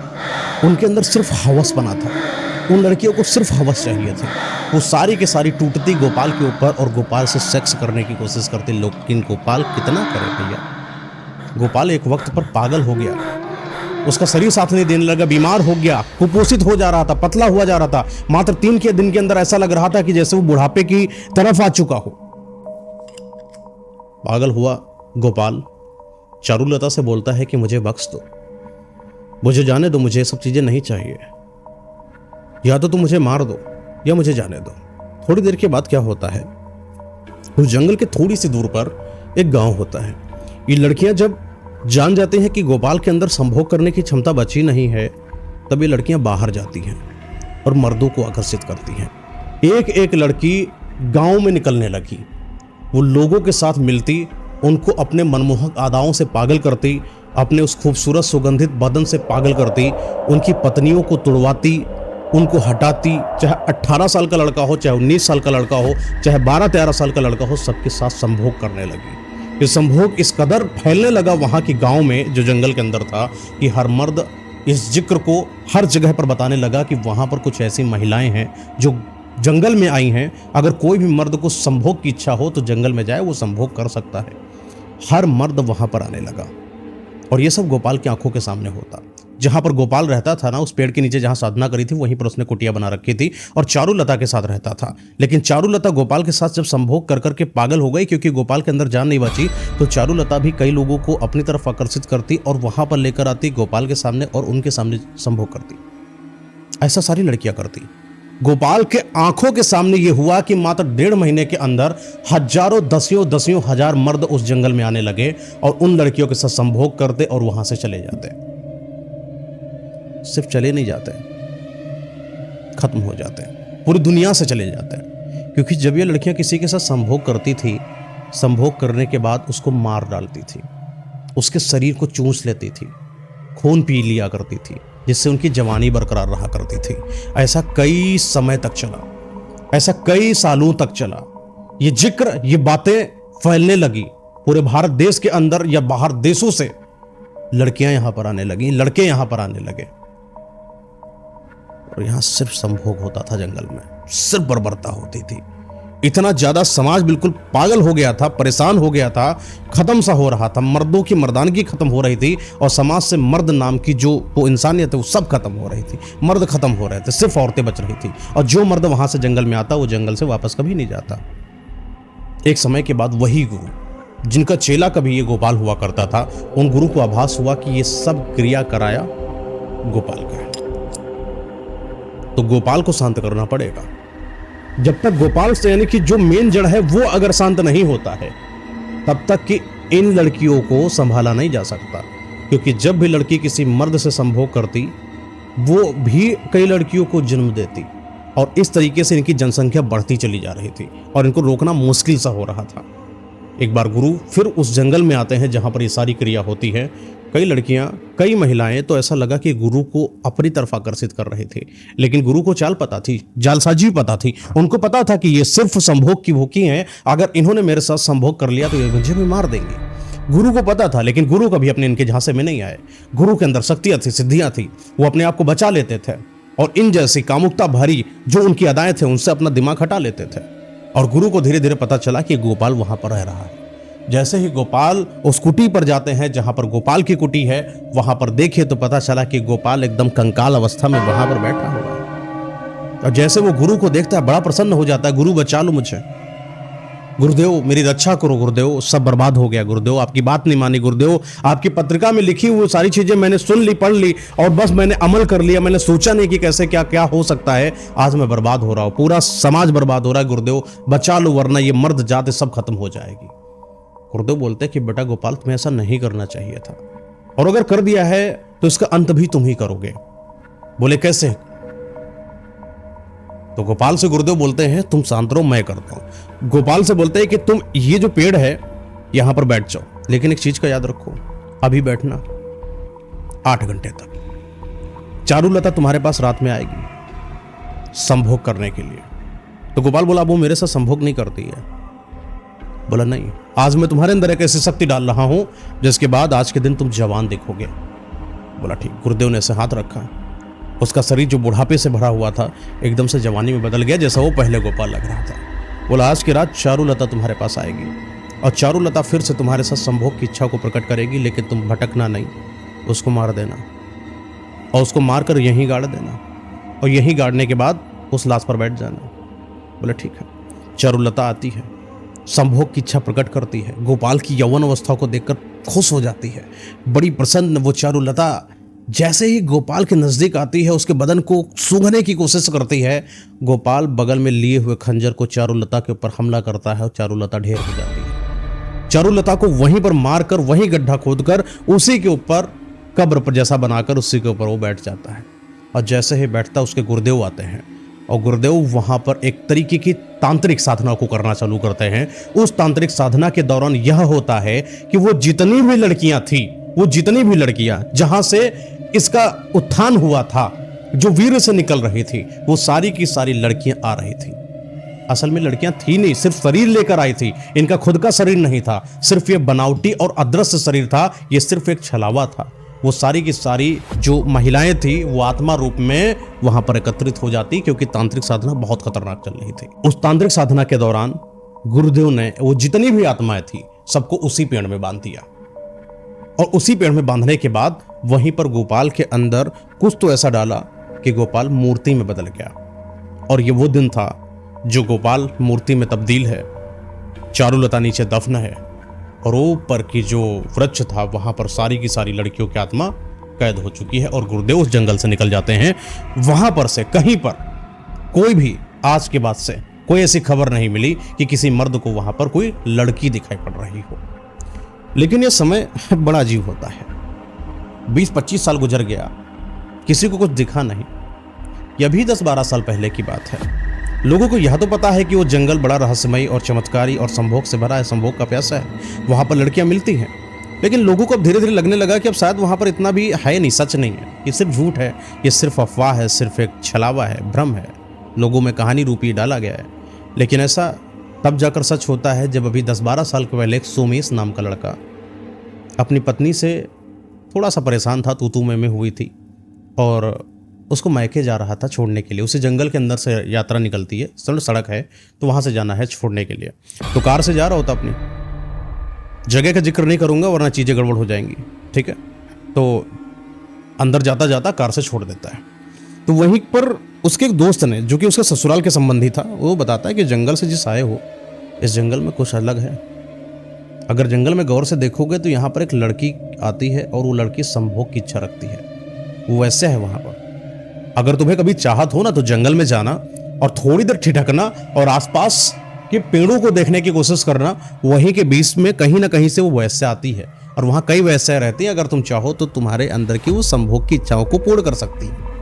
उनके अंदर सिर्फ हवस बना था, उन लड़कियों को सिर्फ हवस चाहिए थे। वो सारी के सारी टूटती गोपाल के ऊपर, और गोपाल से सेक्स करने की कोशिश करते। लेकिन गोपाल कितना करे भैया। गोपाल एक वक्त पर पागल हो गया, उसका शरीर साथ नहीं देने लगा, बीमार हो गया, कुपोषित हो जा रहा था, पतला हुआ जा रहा था। मात्र 3 के दिन के अंदर ऐसा लग रहा था कि जैसे वो बुढ़ापे की तरफ आ चुका हो। पागल हुआ गोपाल, चारुलता से बोलता है कि मुझे बख्श दो, मुझे जाने दो, मुझे ये सब चीजें नहीं चाहिए। या तो तुम मुझे मार दो या मुझे जाने दो। थोड़ी देर के बाद क्या होता है, उस जंगल के थोड़ी सी दूर पर एक गांव होता है। ये लड़कियां जब जान जाती हैं कि गोपाल के अंदर संभोग करने की क्षमता बची नहीं है, तब ये लड़कियां बाहर जाती हैं और मर्दों को आकर्षित करती हैं। एक एक लड़की गांव में निकलने लगी, वो लोगों के साथ मिलती, उनको अपने मनमोहक अदाओं से पागल करती, अपने उस खूबसूरत सुगंधित बदन से पागल करती, उनकी पत्नियों को तुड़वाती, उनको हटाती। चाहे 18 साल का लड़का हो, चाहे 19 साल का लड़का हो, चाहे 12-13 साल का लड़का हो, सबके साथ संभोग करने लगी। ये संभोग इस कदर फैलने लगा वहाँ की गांव में, जो जंगल के अंदर था, कि हर मर्द इस जिक्र को हर जगह पर बताने लगा कि वहाँ पर कुछ ऐसी महिलाएं हैं जो जंगल में आई हैं। अगर कोई भी मर्द को संभोग की इच्छा हो तो जंगल में जाए, वो संभोग कर सकता है। हर मर्द वहाँ पर आने लगा, और ये सब गोपाल की आंखों के सामने होता। जहाँ पर गोपाल रहता था ना, उस पेड़ के नीचे जहाँ साधना करी थी, वहीं पर उसने कुटिया बना रखी थी, और चारुलता के साथ रहता था। लेकिन चारुलता गोपाल के साथ जब संभोग कर करके पागल हो गई, क्योंकि गोपाल के अंदर जान नहीं बची, तो चारुलता भी कई लोगों को अपनी तरफ आकर्षित करती और वहाँ पर लेकर आती गोपाल के सामने, और उनके सामने संभोग करती। ऐसा सारी लड़कियां करती। गोपाल के आंखों के सामने ये हुआ कि मात्र 1.5 महीने के अंदर हजारों, दसियों हजार मर्द उस जंगल में आने लगे, और उन लड़कियों के साथ संभोग करते और वहां से चले जाते। सिर्फ चले नहीं जाते, खत्म हो जाते, पूरी दुनिया से चले जाते हैं। क्योंकि जब ये लड़कियां किसी के साथ संभोग करती थी, संभोग करने के बाद उसको मार डालती थी, उसके शरीर को चूस लेती थी, खून पी लिया करती थी, जिससे उनकी जवानी बरकरार रहा करती थी। ऐसा कई समय तक चला। ऐसा कई सालों तक चला। ये जिक्र, ये बातें फैलने लगी पूरे भारत देश के अंदर या बाहर देशों से। लड़कियां यहां पर आने लगी, लड़के यहां पर आने लगे, और यहां सिर्फ संभोग होता था जंगल में, सिर्फ बर्बरता होती थी। इतना ज्यादा समाज बिल्कुल पागल हो गया था, परेशान हो गया था, खत्म सा हो रहा था। मर्दों की मर्दानगी खत्म हो रही थी और समाज से मर्द नाम की जो वो इंसानियत है वो सब खत्म हो रही थी। मर्द खत्म हो रहे थे, सिर्फ औरतें बच रही थी। और जो मर्द वहां से जंगल में आता वो जंगल से वापस कभी नहीं जाता। एक समय के बाद वही गुरु जिनका चेला कभी ये गोपाल हुआ करता था, उन गुरु को आभास हुआ कि ये सब क्रिया कराया गोपाल का है, तो गोपाल को शांत करना पड़ेगा। जब तक गोपाल से यानी कि जो मेन जड़ है वो अगर शांत नहीं होता है, तब तक कि इन लड़कियों को संभाला नहीं जा सकता। क्योंकि जब भी लड़की किसी मर्द से संभोग करती, वो भी कई लड़कियों को जन्म देती, और इस तरीके से इनकी जनसंख्या बढ़ती चली जा रही थी और इनको रोकना मुश्किल सा हो रहा था। एक बार गुरु फिर उस जंगल में आते हैं जहां पर ये सारी क्रिया होती है। कई लड़कियां, कई महिलाएं तो ऐसा लगा कि गुरु को अपनी तरफ आकर्षित कर रही थी, लेकिन गुरु को चाल पता थी, जालसाजी पता थी। उनको पता था कि ये सिर्फ संभोग की भूखी हैं, अगर इन्होंने मेरे साथ संभोग कर लिया तो ये मुझे भी मार देंगे। गुरु को पता था, लेकिन गुरु कभी अपने इनके झांसे में नहीं आए। गुरु के अंदर शक्तियां थी, सिद्धियां थी, वो अपने आप को बचा लेते थे और इन जैसी कामुकता भरी जो उनकी अदाएं थे उनसे अपना दिमाग हटा लेते थे। और गुरु को धीरे धीरे पता चला कि गोपाल वहां पर रह रहा है। जैसे ही गोपाल उस कुटी पर जाते हैं जहां पर गोपाल की कुटी है, वहां पर देखे तो पता चला कि गोपाल एकदम कंकाल अवस्था में वहां पर बैठा हुआ है। और जैसे वो गुरु को देखता है बड़ा प्रसन्न हो जाता है, गुरु बचा लो मुझे, गुरुदेव मेरी रक्षा करो, गुरुदेव सब बर्बाद हो गया, गुरुदेव आपकी बात नहीं मानी, गुरुदेव आपकी पत्रिका में लिखी हुई सारी चीजें मैंने सुन ली, पढ़ ली और बस मैंने अमल कर लिया, मैंने सोचा नहीं कि कैसे क्या क्या हो सकता है, आज मैं बर्बाद हो रहा हूं, पूरा समाज बर्बाद हो रहा है, गुरुदेव बचा लो वरना ये मर्द जात सब खत्म हो जाएगी। गुरुदेव बोलते कि बेटा गोपाल तुम्हें ऐसा नहीं करना चाहिए था, और अगर कर दिया है तो इसका अंत भी तुम ही करोगे। बोले कैसे? तो गोपाल से गुरुदेव बोलते हैं तुम शांत रहो, मैं करता हूं। गोपाल से बोलते हैं कि तुम ये जो पेड़ है यहां पर बैठ जाओ, लेकिन एक चीज का याद रखो, अभी बैठना 8 घंटे तक। चारुलता तुम्हारे पास रात में आएगी संभोग करने के लिए। तो गोपाल बोला वो मेरे साथ संभोग नहीं करती है। बोला नहीं, आज मैं तुम्हारे अंदर एक ऐसी शक्ति डाल रहा हूं जिसके बाद आज के दिन तुम जवान दिखोगे। बोला ठीक। गुरुदेव ने ऐसे हाथ रखा, उसका शरीर जो बुढ़ापे से भरा हुआ था एकदम से जवानी में बदल गया, जैसा वो पहले गोपाल लग रहा था। बोला आज की रात चारुलता तुम्हारे पास आएगी और चारुलता फिर से तुम्हारे साथ संभोग की इच्छा को प्रकट करेगी, लेकिन तुम भटकना नहीं, उसको मार देना और उसको मारकर यहीं गाड़ देना, और यहीं गाड़ने के बाद उस लाश पर बैठ जाना। बोला ठीक है। चारुलता आती है, संभोग की इच्छा प्रकट करती है, गोपाल की यौवन अवस्था को देखकर खुश हो जाती है, बड़ी प्रसन्न वो चारुलता। जैसे ही गोपाल के नजदीक आती है, उसके बदन को सूंघने की कोशिश करती है, गोपाल बगल में लिए हुए खंजर को चारुलता के ऊपर हमला करता है और चारुलता ढेर हो जाती है। चारुलता को वहीं पर मारकर, वहीं गड्ढा खोदकर उसी के ऊपर कब्र पर जैसा बनाकर उसी के ऊपर वो बैठ जाता है। और जैसे ही बैठता उसके गुरुदेव आते हैं और गुरुदेव वहां पर एक तरीके की तांत्रिक साधना को करना चालू करते हैं। उस तांत्रिक साधना के दौरान यह होता है कि वो जितनी भी लड़कियां थी, वो जितनी भी लड़कियां जहां से इसका उत्थान हुआ था, जो वीर से निकल रही थी, वो सारी की सारी लड़कियां आ रही थी। असल में लड़कियां थी नहीं, सिर्फ शरीर लेकर आई थी। इनका खुद का शरीर नहीं था, सिर्फ ये बनावटी और अदृश्य शरीर था, ये सिर्फ एक छलावा था। वो सारी की सारी जो महिलाएं थी वो आत्मा रूप में वहां पर एकत्रित हो जाती, क्योंकि तांत्रिक साधना बहुत खतरनाक चल रही थी। उस तांत्रिक साधना के दौरान गुरुदेव ने वो जितनी भी आत्माएं थी सबको उसी पेड़ में बांध दिया, और उसी पेड़ में बांधने के बाद वहीं पर गोपाल के अंदर कुछ तो ऐसा डाला कि गोपाल मूर्ति में बदल गया। और ये वो दिन था जो गोपाल मूर्ति में तब्दील है, चारुलता नीचे दफन है, और ऊपर की जो वृक्ष था वहां पर सारी की सारी लड़कियों की आत्मा कैद हो चुकी है। और गुरुदेव उस जंगल से निकल जाते हैं। वहां पर से कहीं पर कोई भी आज के बाद से कोई ऐसी खबर नहीं मिली कि किसी मर्द को वहां पर कोई लड़की दिखाई पड़ रही हो। लेकिन यह समय बड़ा अजीब होता है। 20-25 साल गुजर गया, किसी को कुछ दिखा नहीं। यह भी 10-12 साल पहले की बात है। लोगों को यह तो पता है कि वो जंगल बड़ा रहस्यमयी और चमत्कारी और संभोग से भरा है, संभोग का प्यासा है, वहां पर लड़कियां मिलती हैं। लेकिन लोगों को अब धीरे धीरे लगने लगा कि अब शायद वहां पर इतना भी है नहीं, सच नहीं है, ये सिर्फ झूठ है, ये सिर्फ अफवाह है, सिर्फ एक छलावा है, भ्रम है। लोगों में कहानी रूपी डाला गया है, लेकिन ऐसा तब जाकर सच होता है जब अभी 10-12 साल के पहले एक सोमेश नाम का लड़का अपनी पत्नी से थोड़ा सा परेशान था, तू में हुई थी और उसको मायके जा रहा था छोड़ने के लिए। उसे जंगल के अंदर से यात्रा निकलती है, सड़क है तो वहाँ से जाना है छोड़ने के लिए। तो कार से जा रहा होता, अपनी जगह का जिक्र नहीं करूँगा वरना चीज़ें गड़बड़ हो जाएंगी, ठीक है। तो अंदर जाता जाता कार से छोड़ देता है। तो वहीं पर उसके एक दोस्त ने, जो कि उसके ससुराल के संबंधी था, वो बताता है कि जंगल से जिस आए हो, इस जंगल में कुछ अलग है। अगर जंगल में गौर से देखोगे तो यहाँ पर एक लड़की आती है और वो लड़की संभोग की इच्छा रखती है। वो वैसे है वहाँ पर। अगर तुम्हें कभी चाहत हो ना तो जंगल में जाना और थोड़ी देर ठिठकना और आसपास के पेड़ों को देखने की कोशिश करना। वहीं के बीच में कहीं ना कहीं से वो वैसे आती है और वहाँ कई वैसे रहती हैं। अगर तुम चाहो तो तुम्हारे अंदर की वो संभोग की इच्छाओं को पूर्ण कर सकती है।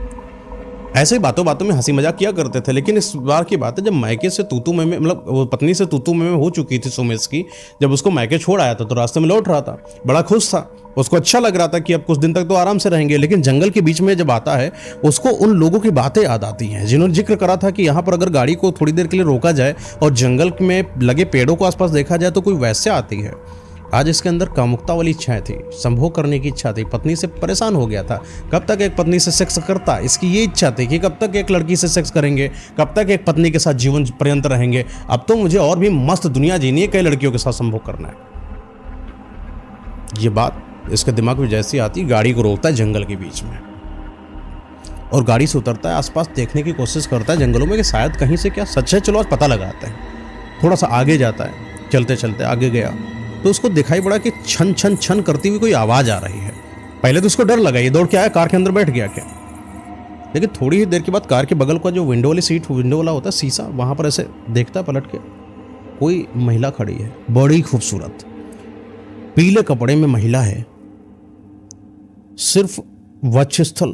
ऐसे ही बातों बातों में हंसी मजाक किया करते थे। लेकिन इस बार की बात है जब मायके से तूतू में मतलब वो पत्नी से तूतू में हो चुकी थी सोमेश की, जब उसको मायके छोड़ आया था तो रास्ते में लौट रहा था, बड़ा खुश था, उसको अच्छा लग रहा था कि अब कुछ दिन तक तो आराम से रहेंगे। लेकिन जंगल के बीच में जब आता है उसको उन लोगों की बातें याद आती हैं जिन्होंने जिक्र करा था कि यहाँ पर अगर गाड़ी को थोड़ी देर के लिए रोका जाए और जंगल में लगे पेड़ों को आसपास देखा जाए तो कोई वैसे आती है। आज इसके अंदर कामुकता वाली इच्छाएं थी, संभोग करने की इच्छा थी, पत्नी से परेशान हो गया था। कब तक एक पत्नी से सेक्स करता, इसकी ये इच्छा थी कि कब तक एक लड़की से सेक्स करेंगे, कब तक एक पत्नी के साथ जीवन पर्यंत रहेंगे। अब तो मुझे और भी मस्त दुनिया जीनी है, कई लड़कियों के साथ संभोग करना है। ये बात इसके दिमाग में जैसी आती, गाड़ी को रोकता है जंगल के बीच में और गाड़ी से उतरता है, आसपास देखने की कोशिश करता है जंगलों में कि शायद कहीं से क्या सच है, चलो आज पता लगाते हैं। थोड़ा सा आगे जाता है, चलते चलते आगे गया तो उसको दिखाई पड़ा कि छन छन छन करती हुई कोई आवाज़ आ रही है। पहले तो उसको डर लगा, ये दौड़ के आया, कार के अंदर बैठ गया क्या। लेकिन थोड़ी ही देर के बाद कार के बगल का जो विंडो वाली सीट, विंडो वाला होता है शीशा, वहाँ पर ऐसे देखता है पलट के, कोई महिला खड़ी है, बड़ी खूबसूरत, पीले कपड़े में महिला है। सिर्फ वक्षस्थल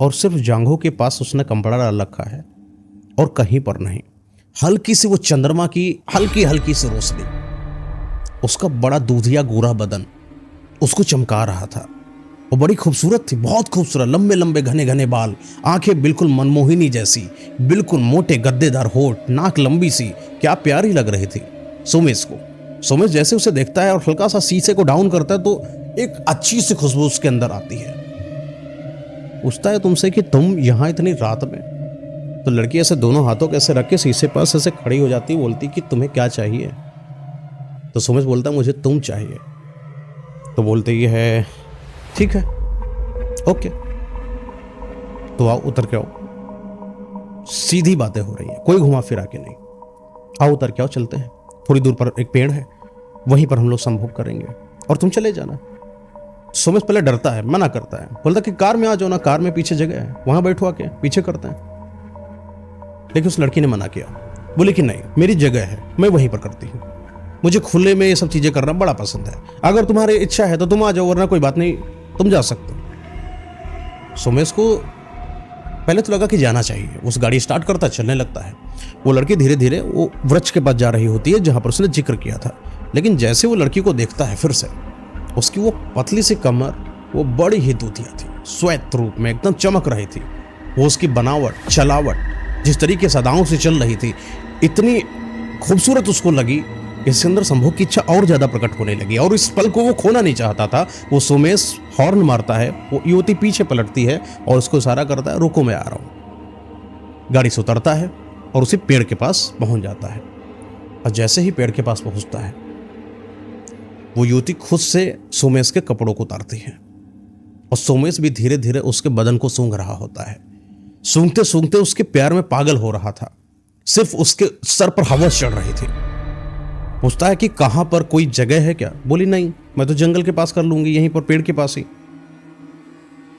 और सिर्फ जांघों के पास उसने कपड़ा डाल रखा है और कहीं पर नहीं। हल्की सी वो चंद्रमा की हल्की हल्की सी रोशनी, उसका बड़ा दूधिया गोरा बदन उसको चमका रहा था। वो बड़ी खूबसूरत थी, बहुत खूबसूरत, लंबे लंबे घने घने बाल, आंखें बिल्कुल मनमोहिनी जैसी, बिल्कुल मोटे गद्देदार होठ, नाक लंबी सी, क्या प्यारी लग रही थी सोमेश को। सोमेश जैसे उसे देखता है और हल्का सा शीशे को डाउन करता है तो एक अच्छी सी खुशबू उसके अंदर आती है। पूछता है तुमसे कि तुम यहाँ इतनी रात में। तो लड़की ऐसे दोनों हाथों को ऐसे रख के शीशे पास ऐसे खड़ी हो जाती, बोलती कि तुम्हें क्या चाहिए। तो सोमेश बोलता है मुझे तुम चाहिए। तो बोलते ये है ठीक है, ओके, तो आओ उतर के आओ। सीधी बातें हो रही है, कोई घुमा फिरा के नहीं। आओ उतर के आओ, चलते हैं, थोड़ी दूर पर एक पेड़ है, वहीं पर हम लोग संभोग करेंगे और तुम चले जाना। सोमेश पहले डरता है, मना करता है, बोलता कि कार में आ जाओ ना, कार में पीछे जगह है, वहां बैठो आके, पीछे करते हैं। लेकिन उस लड़की ने मना किया, बोली कि नहीं मेरी जगह है, मैं वहीं पर करती हूँ, मुझे खुले में ये सब चीजें करना बड़ा पसंद है, अगर तुम्हारी इच्छा है तो तुम आ जाओ वरना कोई बात नहीं, तुम जा सकते हो। सोमेश को पहले तो लगा कि जाना चाहिए, उस गाड़ी स्टार्ट करता, चलने लगता है। वो लड़की धीरे धीरे वो वृक्ष के पास जा रही होती है जहां पर उसने जिक्र किया था। लेकिन जैसे वो लड़की को देखता है फिर से, उसकी वो पतली सी कमर, वो बड़ी ही दूधिया थी, श्वेत रूप में एकदम चमक रही थी। वो उसकी बनावट, चलावट, जिस तरीके से अदाओं से चल रही थी, इतनी खूबसूरत उसको लगी, इसके अंदर संभोग की इच्छा और ज्यादा प्रकट होने लगी। और इस पल को वो खोना नहीं चाहता था। वो सोमेश हॉर्न मारता है, वो युवती पीछे पलटती है और उसको इशारा करता है रुको मैं आ रहा हूं। गाड़ी से उतरता है और उसे पेड़ के पास पहुंच जाता है। और जैसे ही पेड़ के पास पहुंचता है, वो युवती खुद से सोमेश के कपड़ों को उतारती है और सोमेश भी धीरे धीरे उसके बदन को सूंघ रहा होता है। सूंघते सूंघते उसके प्यार में पागल हो रहा था, सिर्फ उसके सर पर हवस चढ़ रही थी। पूछता है कि कहां पर कोई जगह है क्या। बोली नहीं, मैं तो जंगल के पास कर लूंगी, यहीं पर पेड़ के पास ही।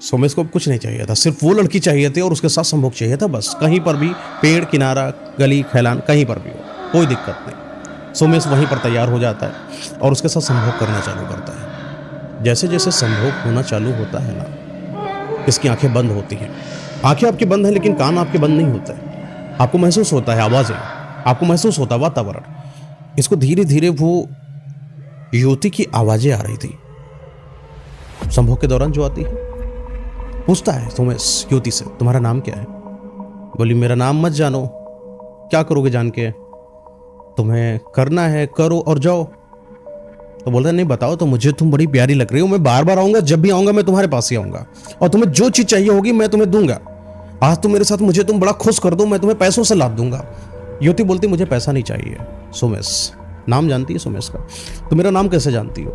सोमेश को अब कुछ नहीं चाहिए था, सिर्फ वो लड़की चाहिए थी और उसके साथ संभोग चाहिए था, बस। कहीं पर भी, पेड़, किनारा, गली, खैलान, कहीं पर भी हो, कोई दिक्कत नहीं। सोमेश वहीं पर तैयार हो जाता है और उसके साथ संभोग करना चालू करता है। जैसे जैसे संभोग होना चालू होता है ना, इसकी आंखें बंद होती हैं। आंखें आपकी बंद हैं लेकिन कान आपके बंद नहीं होते। आपको महसूस होता है आवाजें, आपको महसूस होता है वातावरण। इसको धीरे धीरे वो युवती की आवाजें आ रही थी संभोग के दौरान जो आती है। पूछता है सोमेश युवती से तुम्हारा नाम क्या है। बोली मेरा नाम मत जानो, क्या करोगे जान के, तुम्हें करना है करो और जाओ। तो बोल रहा नहीं बताओ, तो मुझे तुम बड़ी प्यारी लग रही हो, मैं बार बार आऊंगा, जब भी आऊंगा मैं तुम्हारे पास ही आऊंगा और तुम्हें जो चीज चाहिए होगी मैं तुम्हें दूंगा। आज तुम मेरे साथ मुझे तुम बड़ा खुश कर दो, मैं तुम्हें पैसों से लाद दूंगा। युवती बोलती मुझे पैसा नहीं चाहिए। सोमेश, नाम जानती है सोमेश का? तो मेरा नाम कैसे जानती हो?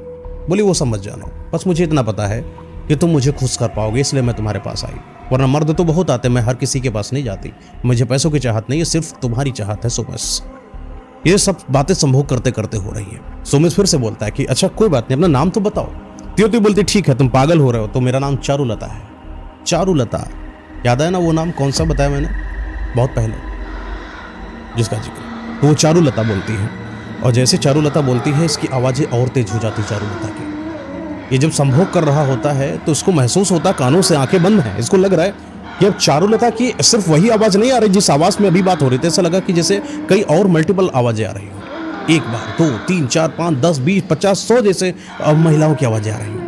बोली वो समझ जानो, बस मुझे इतना पता है कि तुम मुझे खुश कर पाओगे इसलिए मैं तुम्हारे पास आई, वरना मर्द तो बहुत आते, मैं हर किसी के पास नहीं जाती। मुझे पैसों की चाहत नहीं है, सिर्फ तुम्हारी चाहत है सोमेश। ये सब बातें संभोग करते करते हो रही है। सोमेश फिर से बोलता है कि अच्छा कोई बात नहीं, अपना नाम तो बताओ। युवती बोलती ठीक है, तुम पागल हो रहे हो, तो मेरा नाम चारुलता है। चारुलता, याद है ना वो नाम कौन सा बताया मैंने बहुत पहले जिसका जिक्र, तो वो चारुलता बोलती है। और जैसे चारुलता बोलती है इसकी आवाज़ें और तेज हो जाती चारुलता की। ये जब संभोग कर रहा होता है तो इसको महसूस होता, कानों से आंखें बंद हैं, इसको लग रहा है कि अब चारुलता की सिर्फ वही आवाज़ नहीं आ रही जिस आवाज़ में अभी बात हो रही थी। ऐसा लगा कि जैसे कई और मल्टीपल आवाज़ें आ रही हो, 1 बार 2 3 4 5 10 20 50 100 जैसे महिलाओं की आवाज़ें आ रही हैं।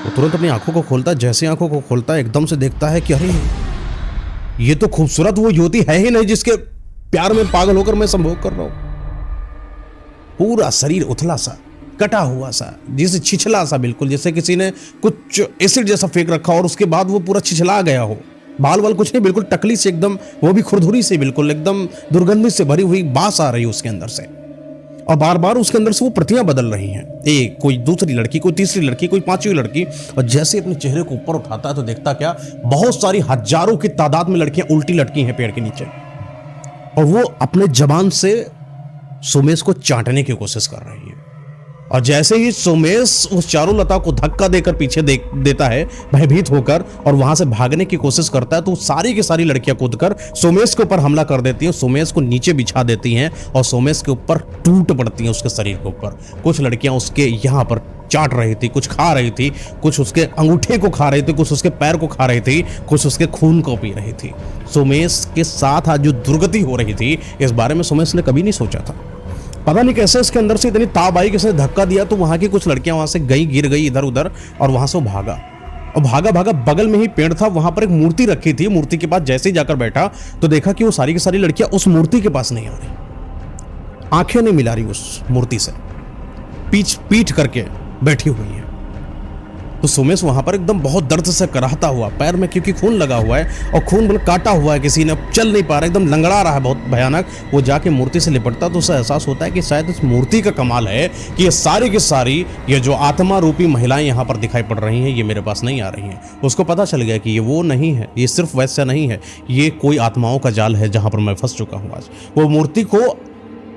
वो तुरंत अपनी आंखों को खोलता, जैसे आंखों को खोलता एकदम से देखता है कि अरे ये तो खूबसूरत वो युवती है ही नहीं जिसके प्यार में पागल होकर मैं संभोग कर रहा हूं। पूरा शरीर उथला सा, कटा हुआ सा, जैसे छिछला सा, बिल्कुल जैसे किसी ने कुछ एसिड जैसा फेंक रखा और उसके बाद वो पूरा छिछला गया हो। बाल वाल कुछ नहीं, बिल्कुल टकली से एकदम, वो भी खुरधुरी से, बिल्कुल एकदम दुर्गंध से भरी हुई बास आ रही है उसके अंदर से। और बार बार उसके अंदर से वो प्रतियां बदल रही हैं, एक कोई दूसरी लड़की, कोई तीसरी लड़की, कोई पांचवी लड़की। और जैसे अपने चेहरे को ऊपर उठाता है तो देखता क्या, बहुत सारी हजारों की तादाद में लड़कियां उल्टी लटकी हैं पेड़ के नीचे, और वो अपने जबान से सोमेश को चाटने की कोशिश कर रही है। और जैसे ही सोमेश उस चारुलता को धक्का देकर पीछे देता है भयभीत होकर और वहां से भागने की कोशिश करता है, तो सारी की सारी लड़कियां कूदकर सोमेश के ऊपर हमला कर देती हैं, सोमेश को नीचे बिछा देती हैं और सोमेश के ऊपर टूट पड़ती हैं, उसके शरीर के ऊपर। कुछ लड़कियां उसके यहाँ पर चाट रही थी, कुछ खा रही थी, कुछ उसके अंगूठे को खा रही थी, कुछ उसके पैर को खा रही थी, कुछ उसके खून को पी रही थी। सोमेश के साथ आज जो दुर्गति हो रही थी इस बारे में सोमेश ने कभी नहीं सोचा था। पता नहीं कैसे इसके अंदर से इतनी ताब आई कि उसने धक्का दिया तो वहां की कुछ लड़कियां वहां से गिर गई इधर उधर, और वहां से वो भागा। और भागा भागा बगल में ही पेड़ था, वहां पर एक मूर्ति रखी थी। मूर्ति के पास जैसे ही जाकर बैठा तो देखा कि वो सारी की सारी लड़कियां उस मूर्ति के पास नहीं आ रही, आंखें नहीं मिला रही उस मूर्ति से, पीठ करके बैठी हुई है। तो सोमेश वहां पर एकदम बहुत दर्द से कराहता हुआ, पैर में क्योंकि खून लगा हुआ है और खून बिल्कुल काटा हुआ है, किसी ने चल नहीं पा रहा, एकदम लंगड़ा रहा है बहुत भयानक। वो जाके मूर्ति से लिपटता तो उसे एहसास होता है कि शायद इस मूर्ति का कमाल है कि ये सारी की सारी ये जो आत्मा रूपी महिलाएं यहाँ पर दिखाई पड़ रही हैं ये मेरे पास नहीं आ रही हैं। उसको पता चल गया कि ये वो नहीं है, ये सिर्फ वैसा नहीं है, ये कोई आत्माओं का जाल है जहाँ पर मैं फंस चुका हूँ। आज वो मूर्ति को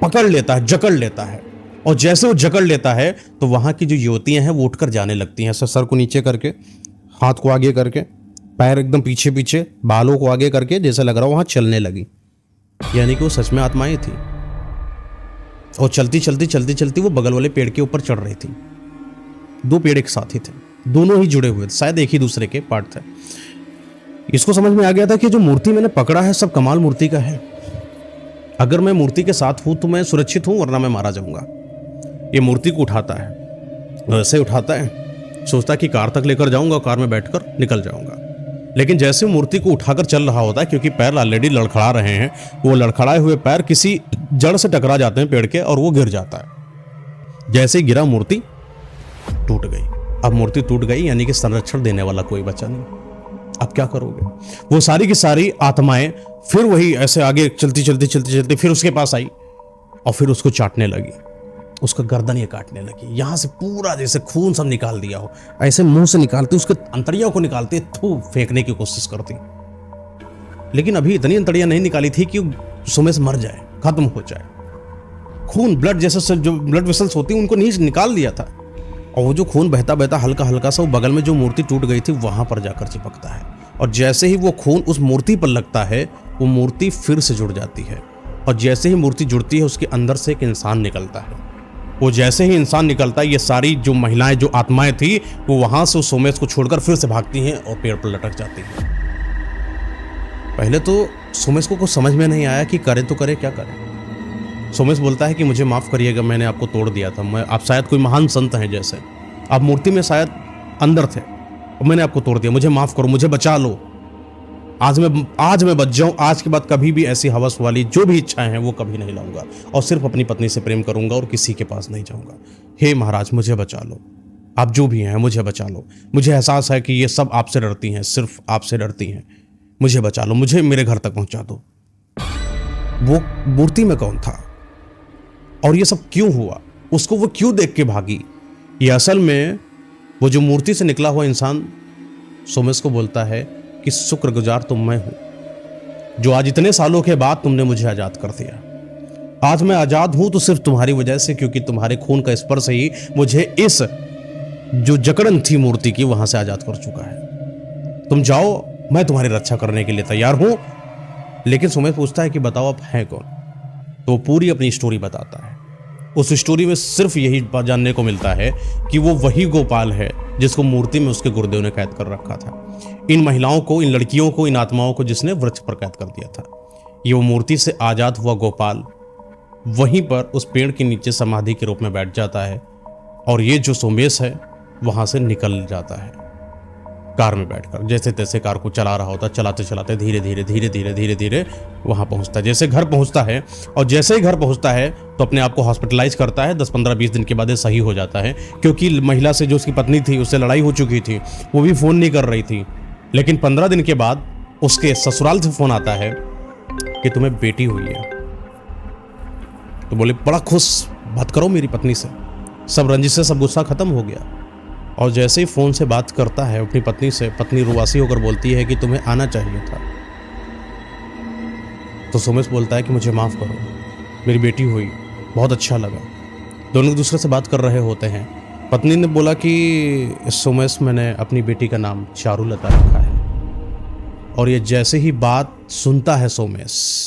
पकड़ लेता है, जकड़ लेता है, और जैसे वो जकड़ लेता है तो वहाँ की जो युवतियाँ हैं वो उठकर जाने लगती हैं, ऐसे सर को नीचे करके, हाथ को आगे करके, पैर एकदम पीछे पीछे, बालों को आगे करके, जैसे लग रहा वहाँ चलने लगी। यानी कि वो सच में आत्माएं थी। और चलती चलती चलती चलती वो बगल वाले पेड़ के ऊपर चढ़ रही थी। 2 पेड़ एक साथ ही थे, दोनों ही जुड़े हुए थे, शायद एक ही दूसरे के पार्ट थे। इसको समझ में आ गया था कि जो मूर्ति मैंने पकड़ा है सब कमाल मूर्ति का है। अगर मैं मूर्ति के साथ हूँ तो मैं सुरक्षित हूँ, वरना मैं मारा जाऊंगा। ये मूर्ति को उठाता है, वैसे उठाता है, सोचता है कि कार तक लेकर जाऊंगा, कार में बैठकर निकल जाऊंगा। लेकिन जैसे मूर्ति को उठाकर चल रहा होता है, क्योंकि पैर ऑलरेडी लड़खड़ा रहे हैं, वो लड़खड़ाए हुए पैर किसी जड़ से टकरा जाते हैं पेड़ के और वो गिर जाता है। जैसे ही गिरा मूर्ति टूट गई। अब मूर्ति टूट गई यानी कि संरक्षण देने वाला कोई बचा नहीं। अब क्या करोगे? वो सारी की सारी आत्माएं फिर वही ऐसे आगे चलती चलती चलती चलती फिर उसके पास आई और फिर उसको चाटने लगी, उसका गर्दन ये काटने लगी, यहाँ से पूरा जैसे खून सब निकाल दिया हो, ऐसे मुंह से निकालती, उसके अंतड़ियों को निकालती, थू फेंकने की कोशिश करती। लेकिन अभी इतनी अंतड़ियां नहीं निकाली थी कि सोमेश मर जाए, खत्म हो जाए। खून, ब्लड जैसे जो ब्लड वेसल्स होती उनको नहीं निकाल दिया था, और वो जो खून बहता बहता हल्का हल्का सा वो बगल में जो मूर्ति टूट गई थी वहां पर जाकर चिपकता है। और जैसे ही वो खून उस मूर्ति पर लगता है वो मूर्ति फिर से जुड़ जाती है, और जैसे ही मूर्ति जुड़ती है उसके अंदर से एक इंसान निकलता है। वो जैसे ही इंसान निकलता है ये सारी जो महिलाएं, जो आत्माएं थी, वो वहां से उस सोमेश को छोड़कर फिर से भागती हैं और पेड़ पर लटक जाती हैं। पहले तो सोमेश को कुछ समझ में नहीं आया कि करे तो करे क्या करे। सोमेश बोलता है कि मुझे माफ़ करिएगा, मैंने आपको तोड़ दिया था, आप शायद कोई महान संत हैं, जैसे आप मूर्ति में शायद अंदर थे और मैंने आपको तोड़ दिया, मुझे माफ़ करो, मुझे बचा लो। आज मैं बच जाऊं, आज के बाद कभी भी ऐसी हवस वाली जो भी इच्छाएं हैं वो कभी नहीं लाऊंगा और सिर्फ अपनी पत्नी से प्रेम करूंगा और किसी के पास नहीं जाऊंगा। हे महाराज मुझे बचा लो, आप जो भी हैं मुझे बचा लो। मुझे एहसास है कि ये सब आपसे डरती हैं, सिर्फ आपसे डरती हैं। मुझे बचा लो, मुझे मेरे घर तक पहुंचा दो। वो मूर्ति में कौन था और ये सब क्यों हुआ, उसको वो क्यों देख के भागी? ये असल में वो जो मूर्ति से निकला हुआ इंसान सोमेश को बोलता है कि शुक्रगुजार तो मैं हूं जो आज इतने सालों के बाद तुमने मुझे आजाद कर दिया। आज मैं आजाद हूं तो सिर्फ तुम्हारी वजह से, क्योंकि तुम्हारे खून का स्पर्श ही मुझे इस जो जकड़न थी मूर्ति की वहां से आजाद कर चुका है। तुम जाओ, मैं तुम्हारी रक्षा करने के लिए तैयार हूं। लेकिन सोमेश पूछता है कि बताओ आप हैं कौन? तो वो पूरी अपनी स्टोरी बताता है। उस स्टोरी में सिर्फ यही जानने को मिलता है कि वो वही गोपाल है जिसको मूर्ति में उसके गुरुदेव ने कैद कर रखा था। इन महिलाओं को, इन लड़कियों को, इन आत्माओं को जिसने वृक्ष पर कैद कर दिया था। ये वो मूर्ति से आजाद हुआ गोपाल वहीं पर उस पेड़ के नीचे समाधि के रूप में बैठ जाता है और ये जो सोमेश है वहां से निकल जाता है कार में बैठकर। जैसे तैसे कार को चला रहा होता, चलाते चलाते धीरे धीरे धीरे धीरे धीरे धीरे वहां पहुंचता है। जैसे घर पहुंचता है और जैसे ही घर पहुंचता है तो अपने आप को हॉस्पिटलाइज करता है। 10-15-20 दिन के बाद ये सही हो जाता है, क्योंकि महिला से जो उसकी पत्नी थी उससे लड़ाई हो चुकी थी, वो भी फ़ोन नहीं कर रही थी। लेकिन 15 दिन के बाद उसके ससुराल से फ़ोन आता है कि तुम्हें बेटी हुई है। तो बोले बड़ा खुश, बात करो मेरी पत्नी से। सब रंजिश से सब गुस्सा खत्म हो गया और जैसे ही फ़ोन से बात करता है अपनी पत्नी से, पत्नी रुआसी होकर बोलती है कि तुम्हें आना चाहिए था। तो सोमेश बोलता है कि मुझे माफ़ करो, मेरी बेटी हुई, बहुत अच्छा लगा। दोनों एक दूसरे से बात कर रहे होते हैं। पत्नी ने बोला कि सोमेश, मैंने अपनी बेटी का नाम चारुलता रखा है। और ये जैसे ही बात सुनता है सोमेश,